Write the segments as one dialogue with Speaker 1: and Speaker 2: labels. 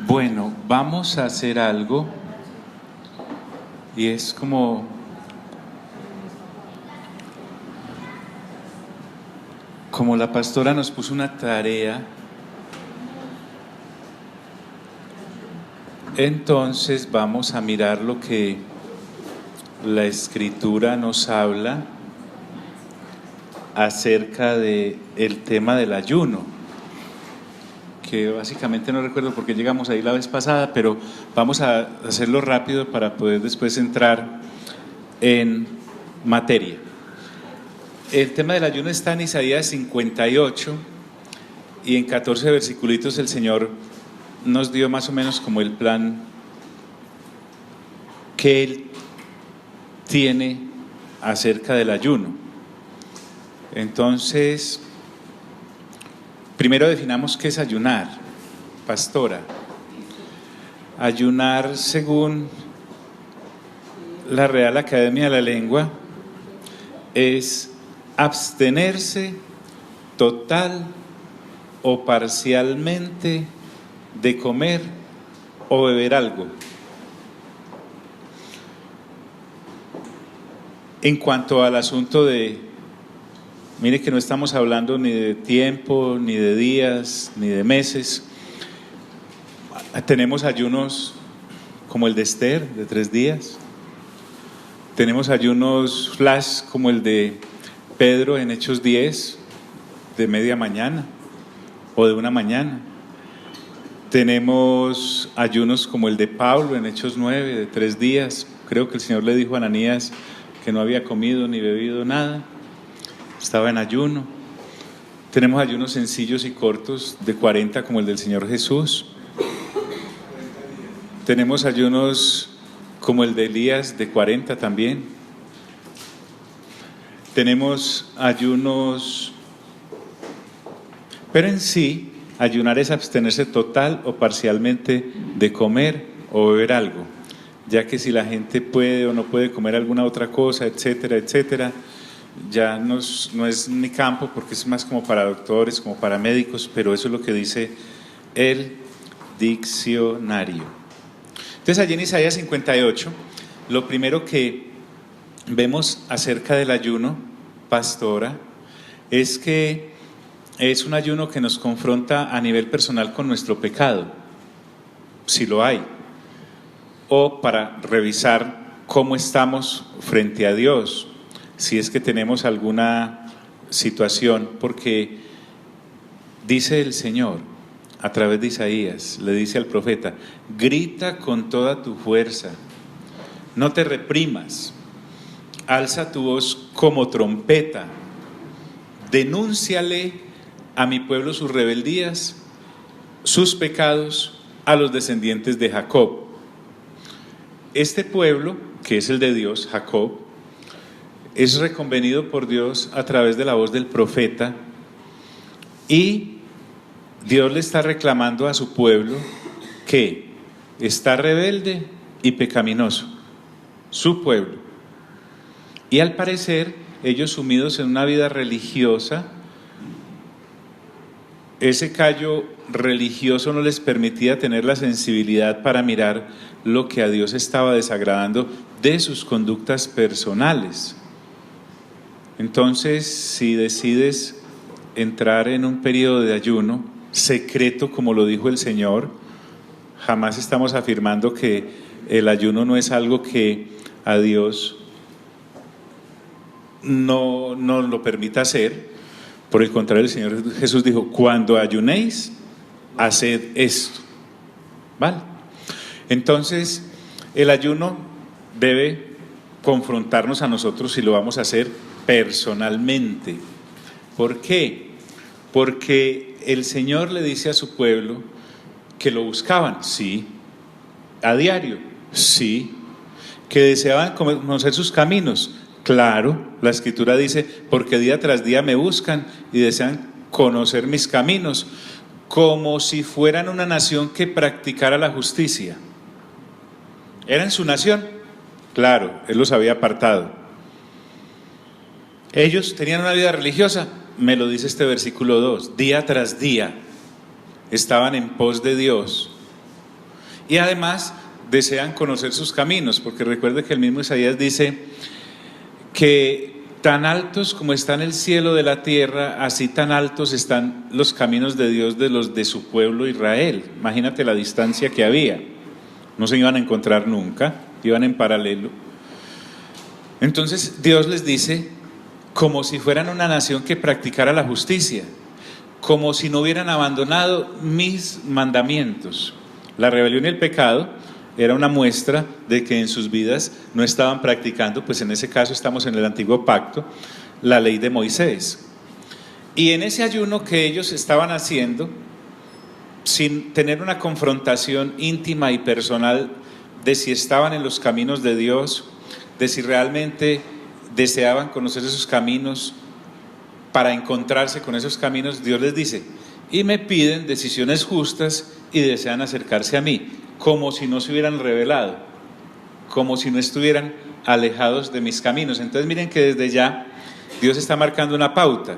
Speaker 1: Bueno, vamos a hacer algo y es como la pastora nos puso una tarea, entonces vamos a mirar lo que la Escritura nos habla acerca de el tema del ayuno, que básicamente no recuerdo por qué llegamos ahí la vez pasada, pero vamos a hacerlo rápido para poder después entrar en materia. El tema del ayuno está en Isaías 58 y en 14 versiculitos el Señor nos dio más o menos como el plan que Él tiene acerca del ayuno. Entonces, primero definamos qué es ayunar, pastora. Ayunar, según la Real Academia de la Lengua, es abstenerse total o parcialmente de comer o beber algo. En cuanto al asunto de, mire que no estamos hablando ni de tiempo, ni de días, ni de meses. Tenemos ayunos como el de Esther, de 3 días. Tenemos ayunos flash como el de Pedro en Hechos 10, de media mañana o de una mañana. Tenemos ayunos como el de Pablo en Hechos 9, de 3 días. Creo que el Señor le dijo a Ananías que no había comido ni bebido nada, estaba en ayuno. Tenemos ayunos sencillos y cortos de 40 como el del Señor Jesús. Tenemos ayunos como el de Elías de 40 también. Tenemos ayunos, pero en sí, ayunar es abstenerse total o parcialmente de comer o beber algo, ya que si la gente puede o no puede comer alguna otra cosa, etcétera, etcétera, ya no es mi campo porque es más como para doctores, como para médicos, pero eso es lo que dice el diccionario. Entonces allí en Isaías 58, lo primero que vemos acerca del ayuno, pastora, es que es un ayuno que nos confronta a nivel personal con nuestro pecado, si lo hay, o para revisar cómo estamos frente a Dios, si es que tenemos alguna situación, porque dice el Señor a través de Isaías, le dice al profeta: grita con toda tu fuerza, no te reprimas, alza tu voz como trompeta, denúnciale a mi pueblo sus rebeldías, sus pecados a los descendientes de Jacob. Este pueblo, que es el de Dios, Jacob, es reconvenido por Dios a través de la voz del profeta, y Dios le está reclamando a su pueblo que está rebelde y pecaminoso, su pueblo. Y al parecer, ellos sumidos en una vida religiosa, ese callo religioso no les permitía tener la sensibilidad para mirar lo que a Dios estaba desagradando de sus conductas personales. Entonces, si decides entrar en un periodo de ayuno secreto, como lo dijo el Señor, jamás estamos afirmando que el ayuno no es algo que a Dios no lo permita hacer. Por el contrario, el Señor Jesús dijo: cuando ayunéis, haced esto. ¿Vale? Entonces, el ayuno debe confrontarnos a nosotros si lo vamos a hacer personalmente. ¿Por qué? Porque el Señor le dice a su pueblo que lo buscaban, sí. A diario, sí. Que deseaban conocer sus caminos, claro. La Escritura dice: porque día tras día me buscan y desean conocer mis caminos, como si fueran una nación que practicara la justicia. ¿Eran su nación? Claro, Él los había apartado. Ellos tenían una vida religiosa, me lo dice este versículo 2, día tras día estaban en pos de Dios, y además desean conocer sus caminos, porque recuerde que el mismo Isaías dice que tan altos como está en el cielo de la tierra, así tan altos están los caminos de Dios de los de su pueblo Israel. Imagínate la distancia que había, no se iban a encontrar nunca, iban en paralelo. Entonces Dios les dice, como si fueran una nación que practicara la justicia, como si no hubieran abandonado mis mandamientos. La rebelión y el pecado era una muestra de que en sus vidas no estaban practicando, pues en ese caso estamos en el antiguo pacto, la ley de Moisés. Y en ese ayuno que ellos estaban haciendo, sin tener una confrontación íntima y personal de si estaban en los caminos de Dios, de si realmente deseaban conocer esos caminos para encontrarse con esos caminos, Dios les dice, y me piden decisiones justas y desean acercarse a mí, como si no se hubieran revelado, como si no estuvieran alejados de mis caminos. Entonces miren que desde ya Dios está marcando una pauta.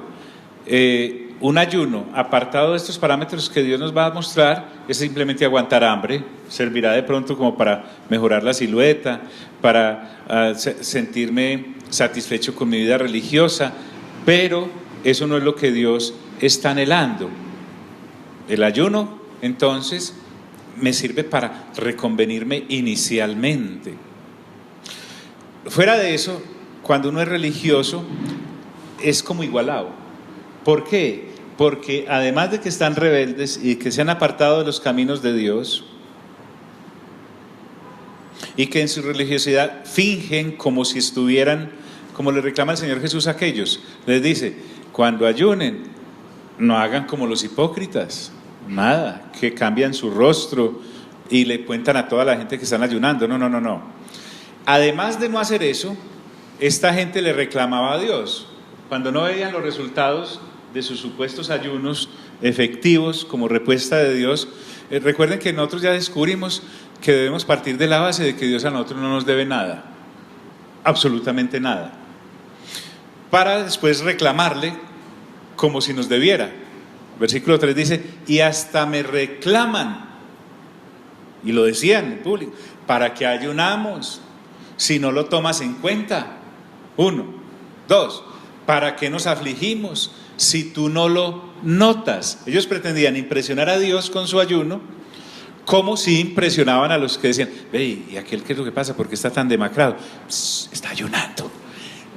Speaker 1: Un ayuno apartado de estos parámetros que Dios nos va a mostrar es simplemente aguantar hambre, servirá de pronto como para mejorar la silueta, para sentirme satisfecho con mi vida religiosa, pero eso no es lo que Dios está anhelando. El ayuno, entonces, me sirve para reconvenirme inicialmente. Fuera de eso, cuando uno es religioso, es como igualado. ¿Por qué? Porque además de que están rebeldes y que se han apartado de los caminos de Dios, y que en su religiosidad fingen como si estuvieran, como le reclama el Señor Jesús a aquellos, les dice, cuando ayunen, no hagan como los hipócritas, nada, que cambian su rostro y le cuentan a toda la gente que están ayunando. No. Además de no hacer eso, esta gente le reclamaba a Dios. Cuando no veían los resultados de sus supuestos ayunos efectivos como respuesta de Dios, recuerden que nosotros ya descubrimos que debemos partir de la base de que Dios a nosotros no nos debe nada, absolutamente nada, para después reclamarle como si nos debiera. Versículo 3 dice, y hasta me reclaman, y lo decían en público, ¿para qué ayunamos si no lo tomas en cuenta? 1, 2, ¿para qué nos afligimos si tú no lo notas? Ellos pretendían impresionar a Dios con su ayuno, como si impresionaban a los que decían, ve, ¿y aquel qué es lo que pasa? ¿Por qué está tan demacrado? Psst, está ayunando,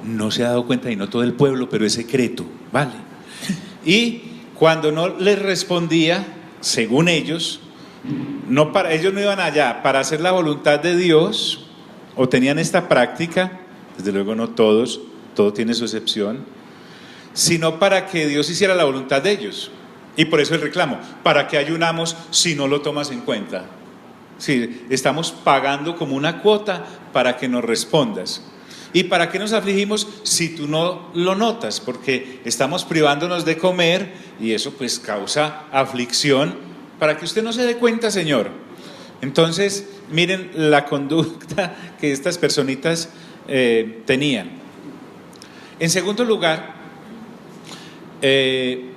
Speaker 1: no se ha dado cuenta, y no todo el pueblo, pero es secreto, ¿vale? Y cuando no les respondía, según ellos, ellos no iban allá para hacer la voluntad de Dios, o tenían esta práctica, desde luego no todos, todo tiene su excepción, sino para que Dios hiciera la voluntad de ellos. Y por eso el reclamo, ¿para qué ayunamos si no lo tomas en cuenta? Sí, estamos pagando como una cuota para que nos respondas. ¿Y para qué nos afligimos si tú no lo notas? Porque estamos privándonos de comer y eso pues causa aflicción, para que usted no se dé cuenta, Señor. Entonces, miren la conducta que estas personitas tenían. En segundo lugar, el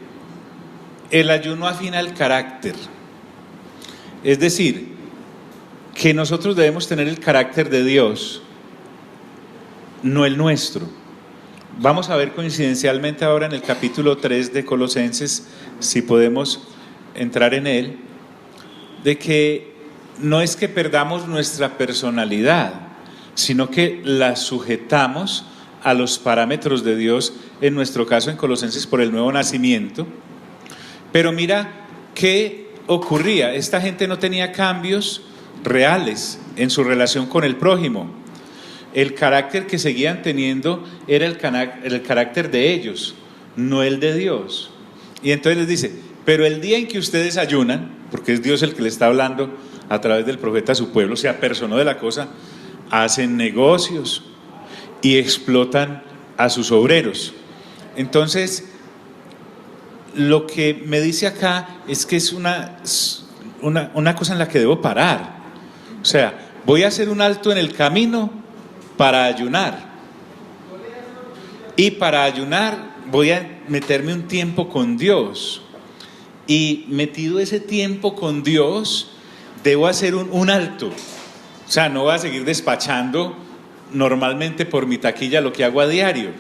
Speaker 1: ayuno afina el carácter. Es decir, que nosotros debemos tener el carácter de Dios, no el nuestro. Vamos a ver coincidencialmente ahora en el capítulo 3 de Colosenses, si podemos entrar en él, de que no es que perdamos nuestra personalidad, sino que la sujetamos a los parámetros de Dios, en nuestro caso en Colosenses por el nuevo nacimiento. Pero mira qué ocurría, esta gente no tenía cambios reales en su relación con el prójimo. El carácter que seguían teniendo era el carácter de ellos, no el de Dios. Y entonces les dice, pero el día en que ustedes ayunan, porque es Dios el que le está hablando a través del profeta a su pueblo, se apersonó de la cosa, hacen negocios y explotan a sus obreros. Entonces, lo que me dice acá es que es una cosa en la que debo parar. O sea, voy a hacer un alto en el camino para ayunar. Y para ayunar voy a meterme un tiempo con Dios. Y metido ese tiempo con Dios, debo hacer un alto. O sea, no voy a seguir despachando normalmente por mi taquilla lo que hago a diario.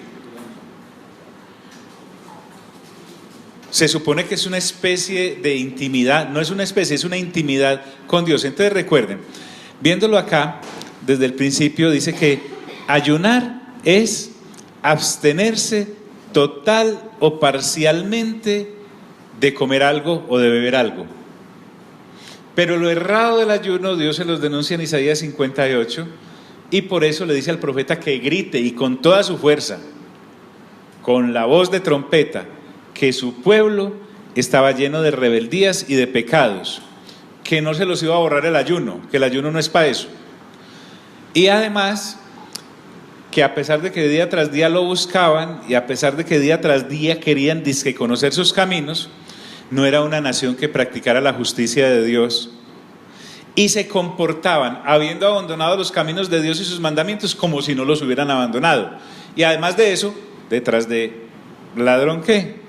Speaker 1: Se supone que es una especie de intimidad, no es una especie, es una intimidad con Dios. Entonces recuerden, viéndolo acá, desde el principio dice que ayunar es abstenerse total o parcialmente de comer algo o de beber algo. Pero lo errado del ayuno, Dios se los denuncia en Isaías 58, y por eso le dice al profeta que grite y con toda su fuerza, con la voz de trompeta, que su pueblo estaba lleno de rebeldías y de pecados, que no se los iba a borrar el ayuno, que el ayuno no es para eso. Y además, que a pesar de que día tras día lo buscaban y a pesar de que día tras día querían dizque conocer sus caminos, no era una nación que practicara la justicia de Dios, y se comportaban, habiendo abandonado los caminos de Dios y sus mandamientos, como si no los hubieran abandonado. Y además de eso, detrás de ladrón, ¿qué?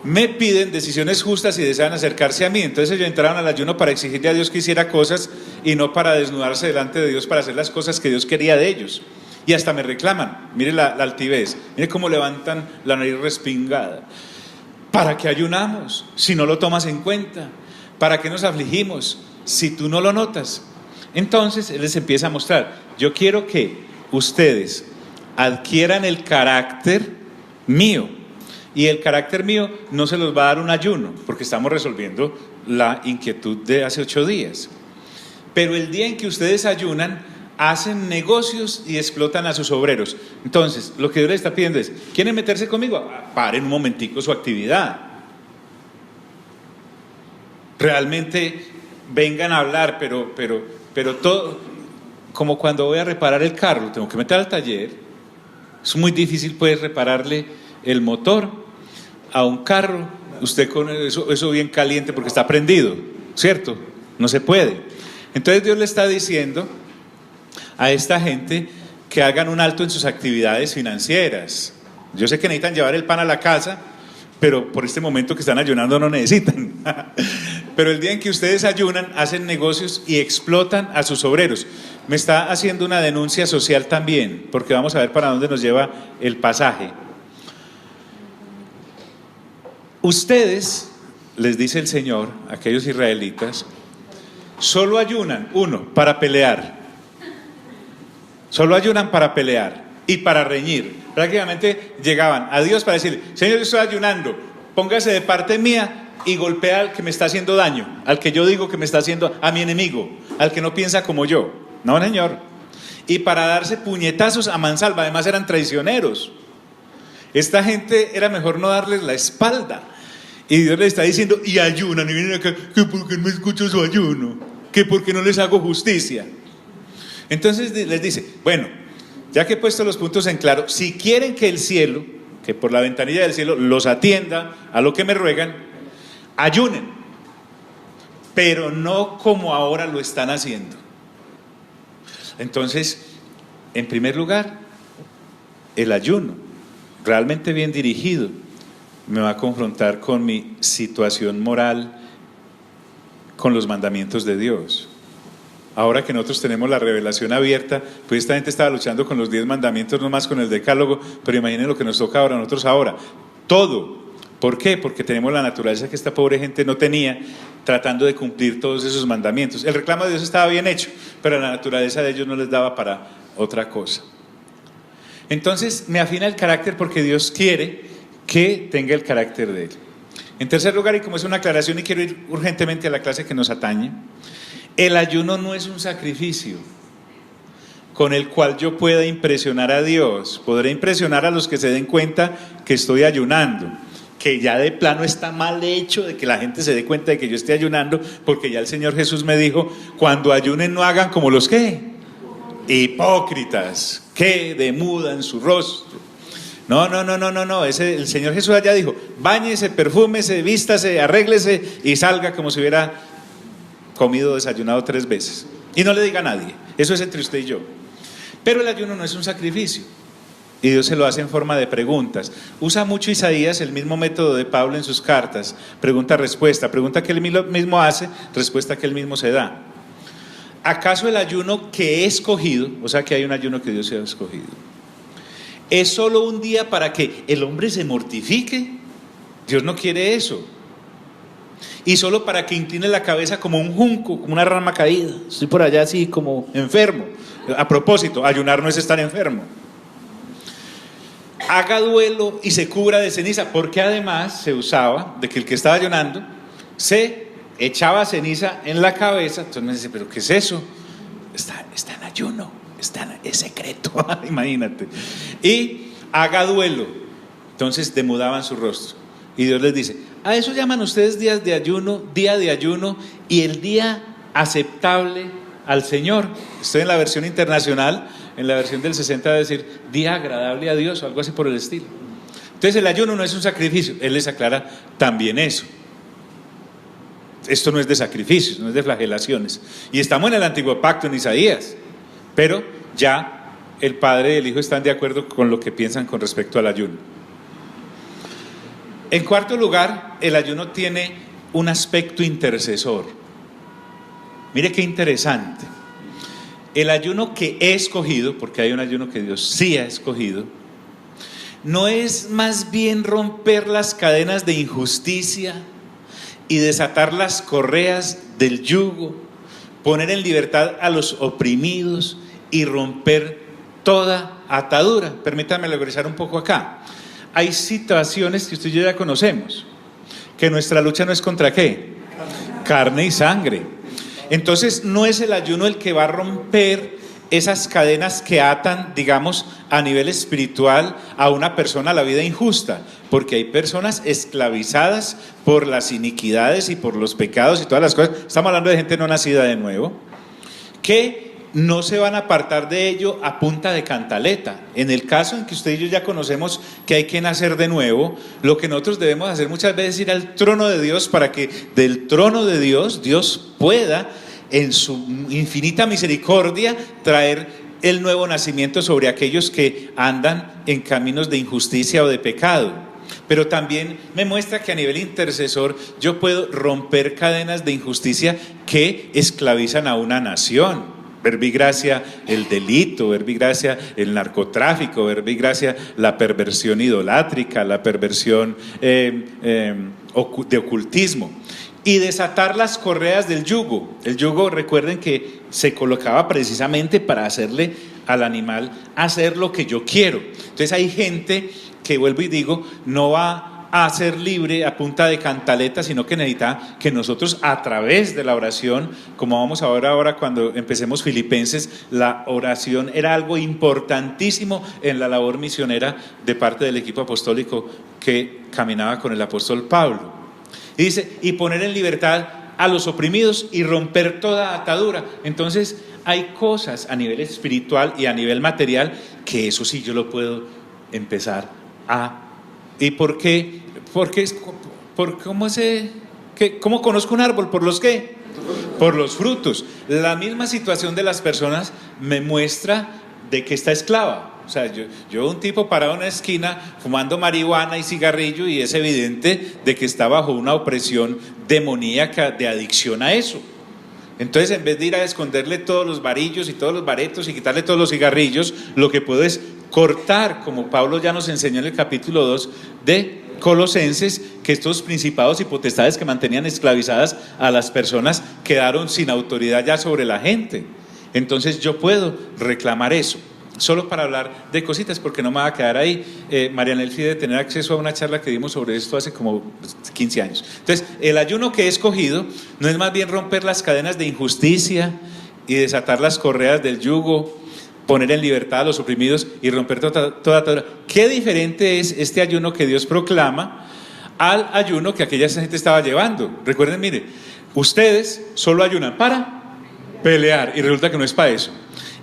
Speaker 1: Me piden decisiones justas y desean acercarse a mí. Entonces ellos entraron al ayuno para exigirle a Dios que hiciera cosas y no para desnudarse delante de Dios para hacer las cosas que Dios quería de ellos. Y hasta me reclaman, mire la altivez, mire cómo levantan la nariz respingada. ¿Para qué ayunamos si no lo tomas en cuenta? ¿Para qué nos afligimos si tú no lo notas? Entonces Él les empieza a mostrar, yo quiero que ustedes adquieran el carácter mío, y el carácter mío no se los va a dar un ayuno, porque estamos resolviendo la inquietud de hace 8 días. Pero el día en que ustedes ayunan, hacen negocios y explotan a sus obreros. Entonces, lo que Dios les está pidiendo es, ¿quieren meterse conmigo? Paren un momentico su actividad. Realmente vengan a hablar, pero todo, como cuando voy a reparar el carro, tengo que meter al taller. Es muy difícil pues repararle el motor a un carro, usted con eso bien caliente porque está prendido, ¿cierto? No se puede. Entonces Dios le está diciendo a esta gente que hagan un alto en sus actividades financieras. Yo sé que necesitan llevar el pan a la casa, pero por este momento que están ayunando no necesitan. Pero el día en que ustedes ayunan, hacen negocios y explotan a sus obreros. Me está haciendo una denuncia social también, porque vamos a ver para dónde nos lleva el pasaje. Ustedes, les dice el Señor, aquellos israelitas, solo ayunan, uno, para pelear. Solo ayunan para pelear y para reñir. Prácticamente llegaban a Dios para decir, Señor, yo estoy ayunando, póngase de parte mía y golpea al que me está haciendo daño, al que yo digo que me está haciendo, a mi enemigo, al que no piensa como yo. No, Señor. Y para darse puñetazos a mansalva, además eran traicioneros. Esta gente era mejor no darles la espalda. Y Dios les está diciendo, y ayunan, y vienen acá, que por qué no escucho su ayuno, que por qué no les hago justicia. Entonces les dice, bueno, ya que he puesto los puntos en claro, si quieren que el cielo, que por la ventanilla del cielo los atienda a lo que me ruegan, ayunen, pero no como ahora lo están haciendo. Entonces, en primer lugar, el ayuno, realmente bien dirigido, me va a confrontar con mi situación moral, con los mandamientos de Dios. Ahora que nosotros tenemos la revelación abierta, pues esta gente estaba luchando con los 10 mandamientos, no más con el decálogo, pero imaginen lo que nos toca ahora a nosotros ahora. Todo. ¿Por qué? Porque tenemos la naturaleza que esta pobre gente no tenía, tratando de cumplir todos esos mandamientos. El reclamo de Dios estaba bien hecho, pero la naturaleza de ellos no les daba para otra cosa. Entonces me afina el carácter porque Dios quiere que tenga el carácter de Él. En tercer lugar, y como es una aclaración y quiero ir urgentemente a la clase que nos atañe, el ayuno no es un sacrificio con el cual yo pueda impresionar a Dios. Podré impresionar a los que se den cuenta que estoy ayunando, que ya de plano está mal hecho de que la gente se dé cuenta de que yo esté ayunando, porque ya el Señor Jesús me dijo, cuando ayunen no hagan como los ¿qué? Hipócritas, que demudan su rostro. No, el Señor Jesús allá dijo, báñese, perfúmese, vístase, arréglese y salga como si hubiera comido, desayunado 3 veces. Y no le diga a nadie, eso es entre usted y yo. Pero el ayuno no es un sacrificio. Y Dios se lo hace en forma de preguntas. Usa mucho Isaías el mismo método de Pablo en sus cartas. Pregunta-respuesta. Pregunta que él mismo hace, respuesta que él mismo se da. ¿Acaso el ayuno que he escogido, o sea que hay un ayuno que Dios se ha escogido, es solo un día para que el hombre se mortifique? Dios no quiere eso. Y solo para que incline la cabeza como un junco, como una rama caída. Estoy por allá así como enfermo. A propósito, ayunar no es estar enfermo. Haga duelo y se cubra de ceniza, porque además se usaba de que el que estaba ayunando se echaba ceniza en la cabeza. Entonces me dice, ¿pero qué es eso? Está en ayuno, es secreto, imagínate. Y haga duelo. Entonces demudaban su rostro. Y Dios les dice, a eso llaman ustedes días de ayuno, día de ayuno y el día aceptable al Señor. Estoy en la versión internacional. En la versión del 60 va a decir día agradable a Dios o algo así por el estilo. Entonces el ayuno no es un sacrificio. Él les aclara también eso. Esto no es de sacrificios, no es de flagelaciones. Y estamos en el antiguo pacto en Isaías. Pero ya el Padre y el Hijo están de acuerdo con lo que piensan con respecto al ayuno. En cuarto lugar, el ayuno tiene un aspecto intercesor. Mire qué interesante. El ayuno que he escogido, porque hay un ayuno que Dios sí ha escogido, no es más bien romper las cadenas de injusticia y desatar las correas del yugo, poner en libertad a los oprimidos y romper toda atadura. Permítanme localizar un poco acá. Hay situaciones que usted y yo ya conocemos, que nuestra lucha no es contra ¿qué? Carne y sangre. Entonces no es el ayuno el que va a romper esas cadenas que atan, digamos, a nivel espiritual a una persona a la vida injusta, porque hay personas esclavizadas por las iniquidades y por los pecados y todas las cosas. Estamos hablando de gente no nacida de nuevo, que no se van a apartar de ello a punta de cantaleta. En el caso en que usted y yo ya conocemos que hay que nacer de nuevo, lo que nosotros debemos hacer muchas veces es ir al trono de Dios para que del trono de Dios, Dios pueda en su infinita misericordia traer el nuevo nacimiento sobre aquellos que andan en caminos de injusticia o de pecado. Pero también me muestra que a nivel intercesor yo puedo romper cadenas de injusticia que esclavizan a una nación. Verbigracia el delito, verbigracia el narcotráfico, verbigracia la perversión idolátrica, la perversión de ocultismo. Y desatar las correas del yugo. El yugo, recuerden que se colocaba precisamente para hacerle al animal hacer lo que yo quiero. Entonces hay gente que, vuelvo y digo, no va a ser libre a punta de cantaleta, sino que necesita que nosotros a través de la oración, como vamos a ver ahora cuando empecemos Filipenses, la oración era algo importantísimo en la labor misionera de parte del equipo apostólico que caminaba con el apóstol Pablo. Y dice, y poner en libertad a los oprimidos y romper toda atadura. Entonces hay cosas a nivel espiritual y a nivel material que eso sí yo lo puedo empezar a... ¿Y por qué? ¿Cómo conozco un árbol? ¿Por los qué? Por los frutos. La misma situación de las personas me muestra de que está esclava. O sea, yo un tipo parado en una esquina fumando marihuana y cigarrillo y es evidente de que está bajo una opresión demoníaca de adicción a eso. Entonces, en vez de ir a esconderle todos los varillos y todos los baretos y quitarle todos los cigarrillos, lo que puedo es cortar, como Pablo ya nos enseñó en el capítulo 2 de Colosenses, que estos principados y potestades que mantenían esclavizadas a las personas quedaron sin autoridad ya sobre la gente. Entonces yo puedo reclamar eso. Solo para hablar de cositas, porque no me va a quedar ahí. Mariana Elfi debe tener acceso a una charla que dimos sobre esto hace como 15 años. Entonces, el ayuno que he escogido no es más bien romper las cadenas de injusticia y desatar las correas del yugo, poner en libertad a los oprimidos y romper toda. ¿Qué diferente es este ayuno que Dios proclama al ayuno que aquella gente estaba llevando? Recuerden, mire, ustedes solo ayunan para pelear y resulta que no es para eso.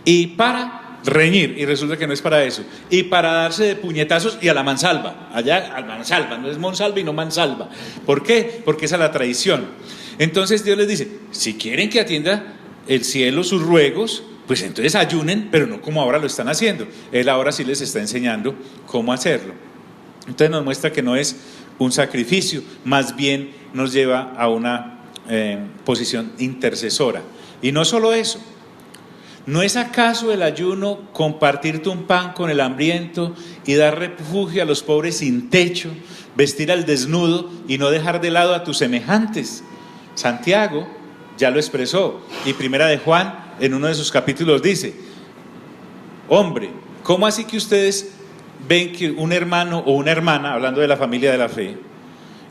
Speaker 1: Y para reñir y resulta que no es para eso, y para darse de puñetazos y a la mansalva, allá al mansalva, no es monsalva y no mansalva. ¿Por qué? Porque esa es la traición. Entonces Dios les dice, si quieren que atienda el cielo sus ruegos, pues entonces ayunen, pero no como ahora lo están haciendo. Él ahora sí les está enseñando cómo hacerlo. Entonces nos muestra que no es un sacrificio, más bien nos lleva a una posición intercesora. Y no solo eso, ¿no es acaso el ayuno compartirte un pan con el hambriento y dar refugio a los pobres sin techo, vestir al desnudo y no dejar de lado a tus semejantes? Santiago ya lo expresó, y Primera de Juan en uno de sus capítulos dice: hombre, ¿cómo así que ustedes ven que un hermano o una hermana, hablando de la familia de la fe,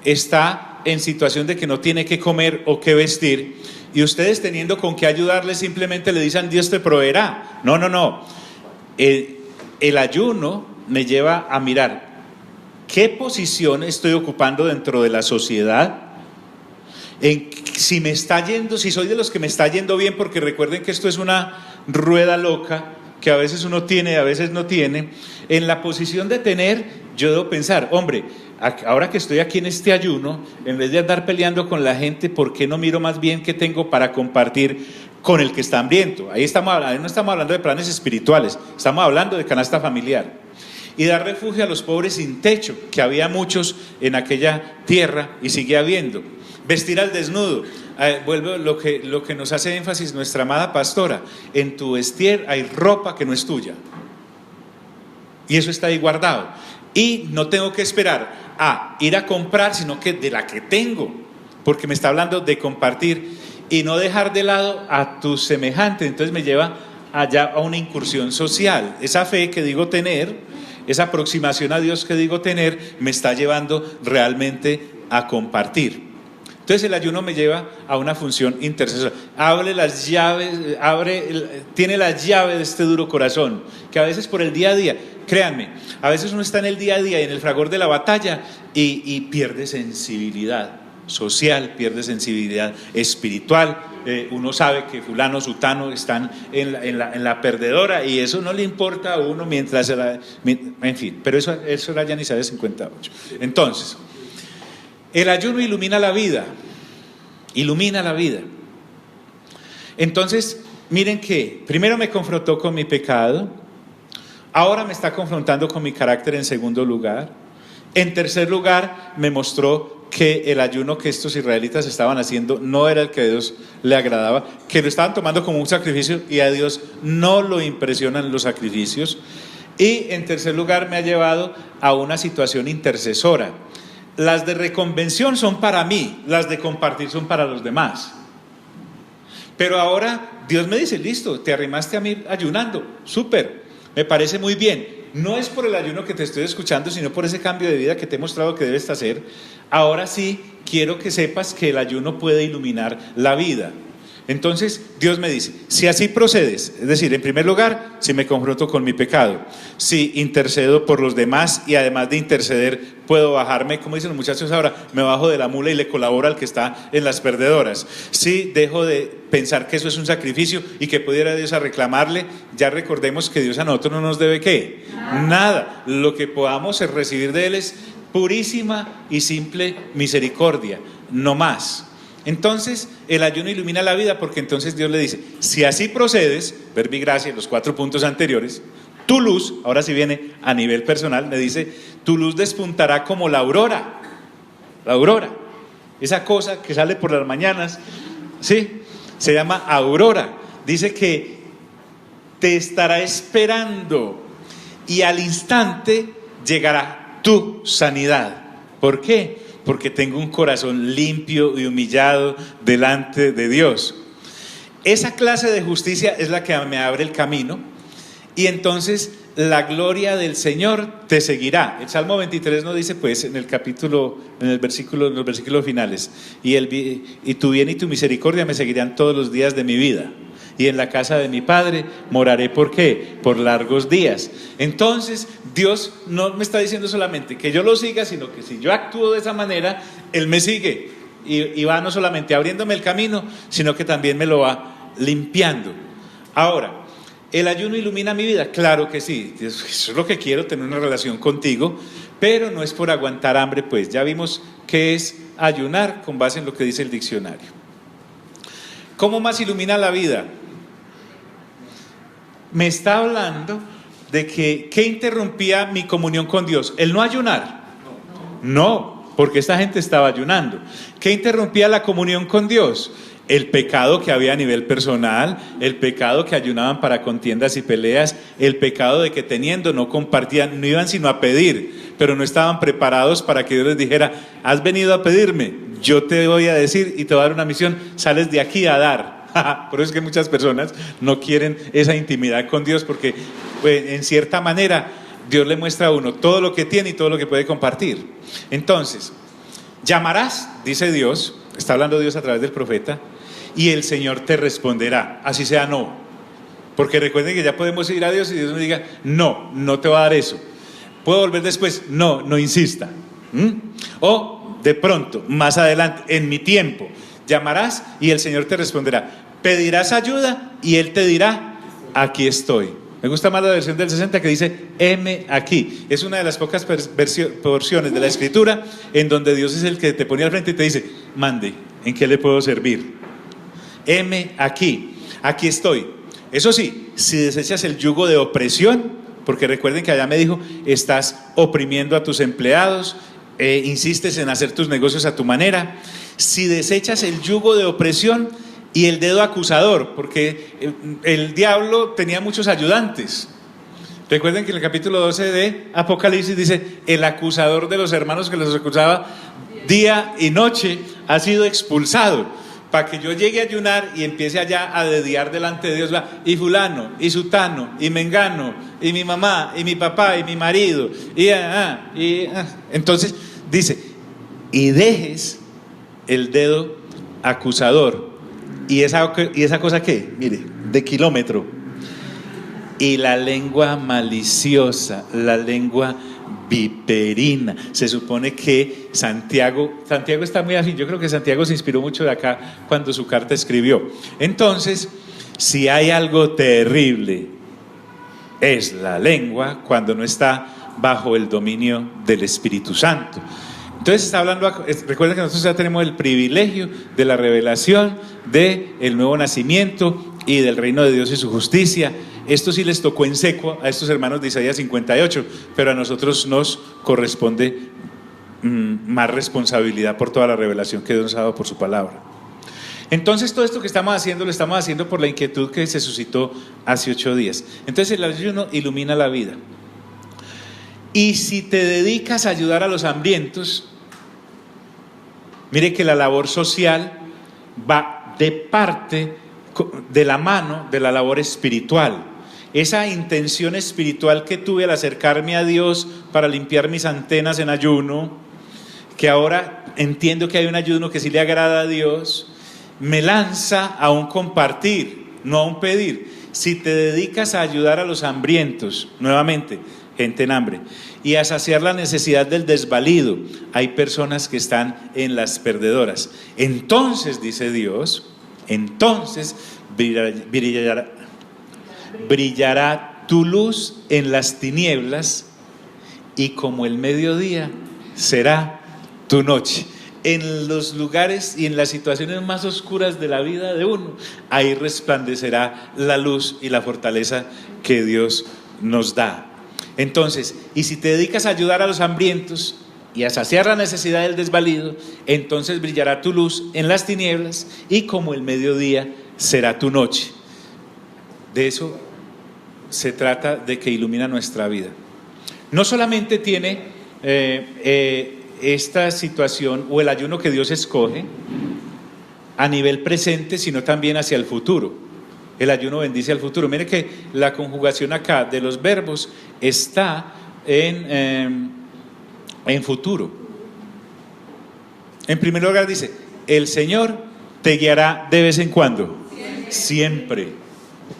Speaker 1: está en situación de que no tiene que comer o que vestir, y ustedes teniendo con qué ayudarle simplemente le dicen Dios te proveerá? No. El ayuno me lleva a mirar qué posición estoy ocupando dentro de la sociedad, si me está yendo, si soy de los que me está yendo bien, porque recuerden que esto es una rueda loca que a veces uno tiene, a veces no tiene. En la posición de tener, yo debo pensar, hombre, ahora que estoy aquí en este ayuno, en vez de andar peleando con la gente, ¿por qué no miro más bien qué tengo para compartir con el que está hambriento? Ahí no estamos hablando de planes espirituales, estamos hablando de canasta familiar. Y dar refugio a los pobres sin techo, que había muchos en aquella tierra y sigue habiendo. Vestir al desnudo. Vuelvo lo que nos hace énfasis nuestra amada pastora: en tu vestir hay ropa que no es tuya, y eso está ahí guardado, y no tengo que esperar a ir a comprar, sino que de la que tengo, porque me está hablando de compartir y no dejar de lado a tu semejante. Entonces me lleva allá a una incursión social. Esa fe que digo tener, esa aproximación a Dios que digo tener, me está llevando realmente a compartir. Entonces el ayuno me lleva a una función intercesora. Tiene la llave de este duro corazón, que a veces por el día a día, créanme, a veces uno está en el día a día y en el fragor de la batalla y pierde sensibilidad social, pierde sensibilidad espiritual. Uno sabe que fulano, sutano están en la perdedora, y eso no le importa a uno mientras en fin, pero eso era ya en Isaías 58. Entonces, el ayuno ilumina la vida, Entonces, miren que primero me confrontó con mi pecado, ahora me está confrontando con mi carácter en segundo lugar. En tercer lugar, me mostró que el ayuno que estos israelitas estaban haciendo no era el que a Dios le agradaba, que lo estaban tomando como un sacrificio, y a Dios no lo impresionan los sacrificios. Y en tercer lugar, me ha llevado a una situación intercesora. Las de reconvención son para mí, las de compartir son para los demás. Pero ahora Dios me dice: listo, te arrimaste a mí ayunando, súper, me parece muy bien. No es por el ayuno que te estoy escuchando, sino por ese cambio de vida que te he mostrado que debes hacer. Ahora sí quiero que sepas que el ayuno puede iluminar la vida. Entonces Dios me dice: si así procedes, es decir, en primer lugar, si me confronto con mi pecado, si intercedo por los demás, y además de interceder puedo bajarme, como dicen los muchachos ahora, me bajo de la mula y le colaboro al que está en las perdedoras. Si dejo de pensar que eso es un sacrificio y que pudiera Dios a reclamarle, ya recordemos que Dios a nosotros no nos debe ¿qué? Nada. Lo que podamos recibir de Él es purísima y simple misericordia, no más. Entonces el ayuno ilumina la vida, porque entonces Dios le dice: si así procedes, ver mi gracia en los 4 puntos anteriores, tu luz, ahora sí viene a nivel personal, me dice: tu luz despuntará como la aurora, esa cosa que sale por las mañanas, ¿sí? Se llama aurora. Dice que te estará esperando y al instante llegará tu sanidad. ¿Por qué? Porque tengo un corazón limpio y humillado delante de Dios. Esa clase de justicia es la que me abre el camino, y entonces la gloria del Señor te seguirá. El Salmo 23 nos dice, pues, en los versículos finales: y tu bien y tu misericordia me seguirán todos los días de mi vida, y en la casa de mi Padre moraré. ¿Por qué? Por largos días. Entonces Dios no me está diciendo solamente que yo lo siga, sino que si yo actúo de esa manera, Él me sigue y va no solamente abriéndome el camino, sino que también me lo va limpiando. Ahora, ¿el ayuno ilumina mi vida? Claro que sí. Eso es lo que quiero, tener una relación contigo, pero no es por aguantar hambre, pues ya vimos qué es ayunar con base en lo que dice el diccionario. ¿Cómo más ilumina la vida? me está hablando de que ¿qué interrumpía mi comunión con Dios? ¿El no ayunar? No, porque esta gente estaba ayunando. ¿Qué interrumpía la comunión con Dios? El pecado que había a nivel personal, el pecado que ayunaban para contiendas y peleas, el pecado de que teniendo no compartían, no iban sino a pedir, pero no estaban preparados para que Dios les dijera: has venido a pedirme, yo te voy a decir y te voy a dar una misión, sales de aquí a dar. Por eso es que muchas personas no quieren esa intimidad con Dios, porque pues, en cierta manera Dios le muestra a uno todo lo que tiene y todo lo que puede compartir. Entonces, llamarás, dice Dios, está hablando Dios a través del profeta, y el Señor te responderá, así sea no. Porque recuerden que ya podemos ir a Dios y Dios nos diga: no, no te va a dar eso. ¿Puedo volver después? No, no insista. O de pronto, más adelante, en mi tiempo, llamarás y el Señor te responderá. Pedirás ayuda y Él te dirá: aquí estoy. Me gusta más la versión del 60 que dice: heme aquí. Es una de las pocas porciones de la Escritura en donde Dios es el que te pone al frente y te dice: mande, ¿en qué le puedo servir? Heme aquí, aquí estoy. Eso sí, si desechas el yugo de opresión, porque recuerden que allá me dijo: estás oprimiendo a tus empleados, insistes en hacer tus negocios a tu manera. Si desechas el yugo de opresión y el dedo acusador, porque el diablo tenía muchos ayudantes. Recuerden que en el capítulo 12 de Apocalipsis dice: el acusador de los hermanos que los acusaba día y noche ha sido expulsado. Para que yo llegue a ayunar y empiece allá a dediar delante de Dios, va, y fulano, y sutano, y mengano, y mi mamá, y mi papá, y mi marido, Entonces dice: y dejes el dedo acusador. ¿Y esa cosa qué? Mire, de kilómetro. Y la lengua maliciosa, la lengua viperina. Se supone que Santiago está muy afín. Yo creo que Santiago se inspiró mucho de acá cuando su carta escribió. Entonces, si hay algo terrible, es la lengua cuando no está bajo el dominio del Espíritu Santo. Entonces está hablando, recuerden que nosotros ya tenemos el privilegio de la revelación, del nuevo nacimiento y del reino de Dios y su justicia. Esto sí les tocó en seco a estos hermanos de Isaías 58, pero a nosotros nos corresponde más responsabilidad por toda la revelación que Dios nos ha dado por su palabra. Entonces todo esto que estamos haciendo, lo estamos haciendo por la inquietud que se suscitó hace 8 días. Entonces el ayuno ilumina la vida. Y si te dedicas a ayudar a los hambrientos, mire que la labor social va de parte, de la mano de la labor espiritual. Esa intención espiritual que tuve al acercarme a Dios para limpiar mis antenas en ayuno, que ahora entiendo que hay un ayuno que sí le agrada a Dios, me lanza a un compartir, no a un pedir. Si te dedicas a ayudar a los hambrientos, nuevamente, gente en hambre, y a saciar la necesidad del desvalido, hay personas que están en las perdedoras. Entonces, dice Dios, entonces brillará tu luz en las tinieblas, y como el mediodía será tu noche. En los lugares y en las situaciones más oscuras de la vida de uno, ahí resplandecerá la luz y la fortaleza que Dios nos da. Entonces, y si te dedicas a ayudar a los hambrientos y a saciar la necesidad del desvalido, entonces brillará tu luz en las tinieblas, y como el mediodía será tu noche. De eso se trata, de que ilumina nuestra vida. No solamente tiene esta situación o el ayuno que Dios escoge a nivel presente, sino también hacia el futuro. El ayuno bendice al futuro. Mire que la conjugación acá de los verbos está en futuro. En primer lugar dice: el Señor te guiará de vez en cuando. Siempre.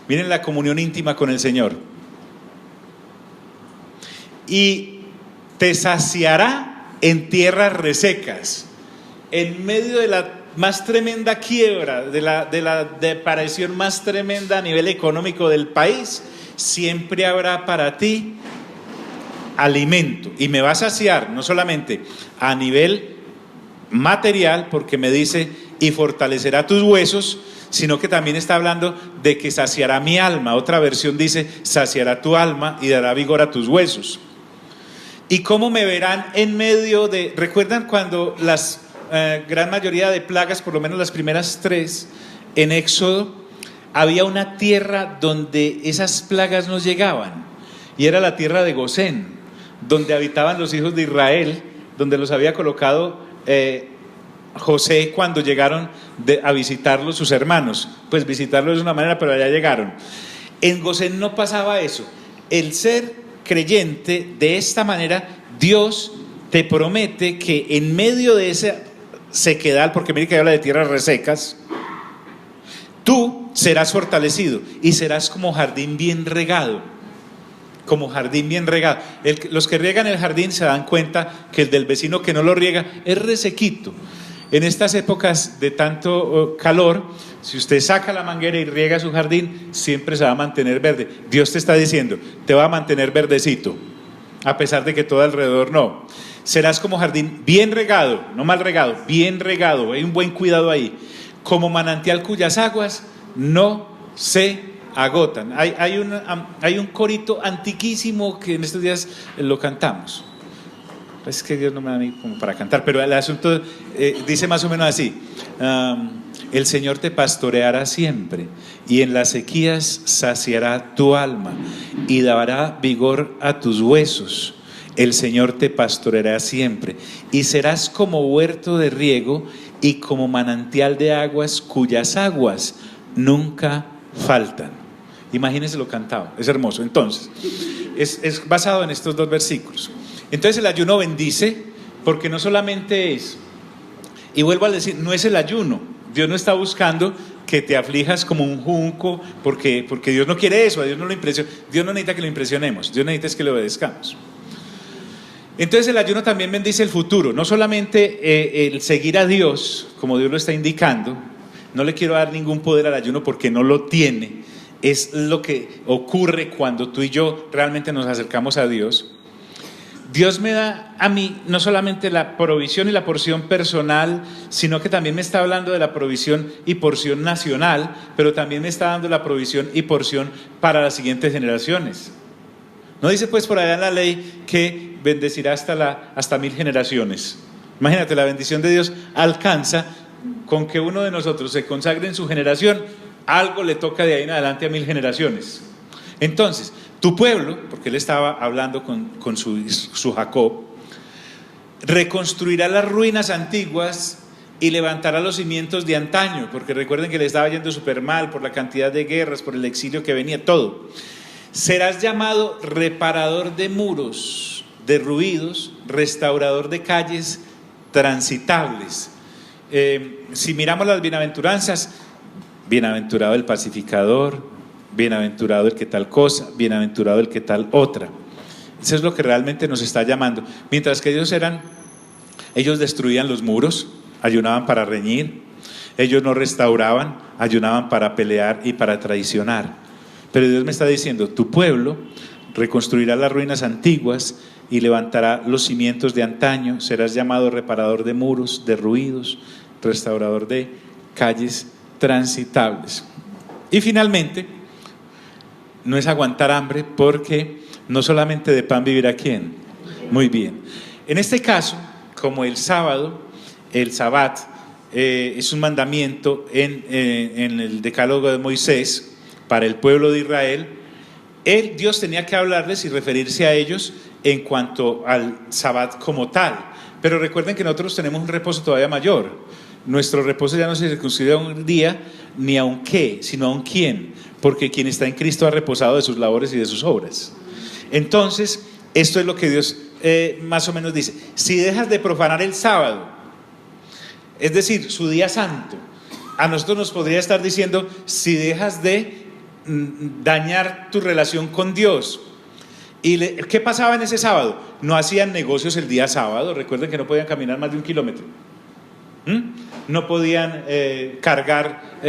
Speaker 1: Miren la comunión íntima con el Señor. Y te saciará en tierras resecas. En medio de la más tremenda quiebra, de la depresión más tremenda a nivel económico del país, siempre habrá para ti alimento. Y me va a saciar no solamente a nivel material, porque me dice: y fortalecerá tus huesos, sino que también está hablando de que saciará mi alma. Otra versión dice, saciará tu alma y dará vigor a tus huesos. ¿Y cómo me verán en medio de...? ¿Recuerdan cuando las gran mayoría de plagas, por lo menos las primeras 3, en Éxodo, había una tierra donde esas plagas no llegaban? Y era la tierra de Gosén, donde habitaban los hijos de Israel, donde los había colocado José cuando llegaron a visitarlos sus hermanos. Pues visitarlos de una manera, pero allá llegaron. En Gosén no pasaba eso. El ser creyente, de esta manera, Dios te promete que en medio de esa sequedad, porque mire que habla de tierras resecas, tú serás fortalecido y serás como jardín bien regado. Como jardín bien regado. Los que riegan el jardín se dan cuenta que el del vecino que no lo riega es resequito. En estas épocas de tanto calor, si usted saca la manguera y riega su jardín, siempre se va a mantener verde. Dios te está diciendo, te va a mantener verdecito, a pesar de que todo alrededor no. Serás como jardín bien regado, no mal regado, bien regado. Hay un buen cuidado ahí. Como manantial cuyas aguas no se agotan. Hay un corito antiquísimo que en estos días lo cantamos. Es que Dios no me da a mí como para cantar, pero el asunto dice más o menos así: el Señor te pastoreará siempre, y en las sequías saciará tu alma y dará vigor a tus huesos. El Señor te pastoreará siempre, y serás como huerto de riego y como manantial de aguas cuyas aguas nunca faltan. Imagínense lo cantado, es hermoso. Entonces, es basado en estos 2 versículos. Entonces el ayuno bendice, porque no solamente es, y vuelvo a decir, no es el ayuno. Dios no está buscando que te aflijas como un junco, porque Dios no quiere eso, a Dios no lo impresiona. Dios no necesita que lo impresionemos, Dios necesita es que le obedezcamos. Entonces el ayuno también bendice el futuro, no solamente el seguir a Dios, como Dios lo está indicando. No le quiero dar ningún poder al ayuno porque no lo tiene. Es lo que ocurre cuando tú y yo realmente nos acercamos a Dios. Dios me da a mí no solamente la provisión y la porción personal, sino que también me está hablando de la provisión y porción nacional, pero también me está dando la provisión y porción para las siguientes generaciones. No dice pues por allá en la ley que bendecirá hasta 1000 generaciones. Imagínate, la bendición de Dios alcanza con que uno de nosotros se consagre en su generación, algo le toca de ahí en adelante a 1000 generaciones. Entonces, tu pueblo, porque él estaba hablando con su Jacob, reconstruirá las ruinas antiguas y levantará los cimientos de antaño, porque recuerden que le estaba yendo súper mal por la cantidad de guerras, por el exilio que venía, todo. Serás llamado reparador de muros derruidos, restaurador de calles transitables. Si miramos las bienaventuranzas, bienaventurado el pacificador, bienaventurado el que tal cosa, bienaventurado el que tal otra. Eso es lo que realmente nos está llamando. Mientras que ellos destruían los muros, ayunaban para reñir. Ellos no restauraban, ayunaban para pelear y para traicionar. Pero Dios me está diciendo, tu pueblo reconstruirá las ruinas antiguas y levantará los cimientos de antaño. Serás llamado reparador de muros derruidos, restaurador de calles transitables. Y finalmente, no es aguantar hambre, porque no solamente de pan vivirá ¿quién? Muy bien. En este caso, como el sábado, el Sabbat, es un mandamiento en el decálogo de Moisés para el pueblo de Israel, Dios tenía que hablarles y referirse a ellos en cuanto al Sabbat como tal. Pero recuerden que nosotros tenemos un reposo todavía mayor. Nuestro reposo ya no se circunscribe a un día ni a un qué, sino a un quién, porque quien está en Cristo ha reposado de sus labores y de sus obras. Entonces, esto es lo que Dios más o menos dice: si dejas de profanar el sábado, es decir, su día santo, a nosotros nos podría estar diciendo: si dejas de dañar tu relación con Dios. ¿Y qué pasaba en ese sábado? No hacían negocios el día sábado. Recuerden que no podían caminar más de 1 kilómetro. No podían cargar.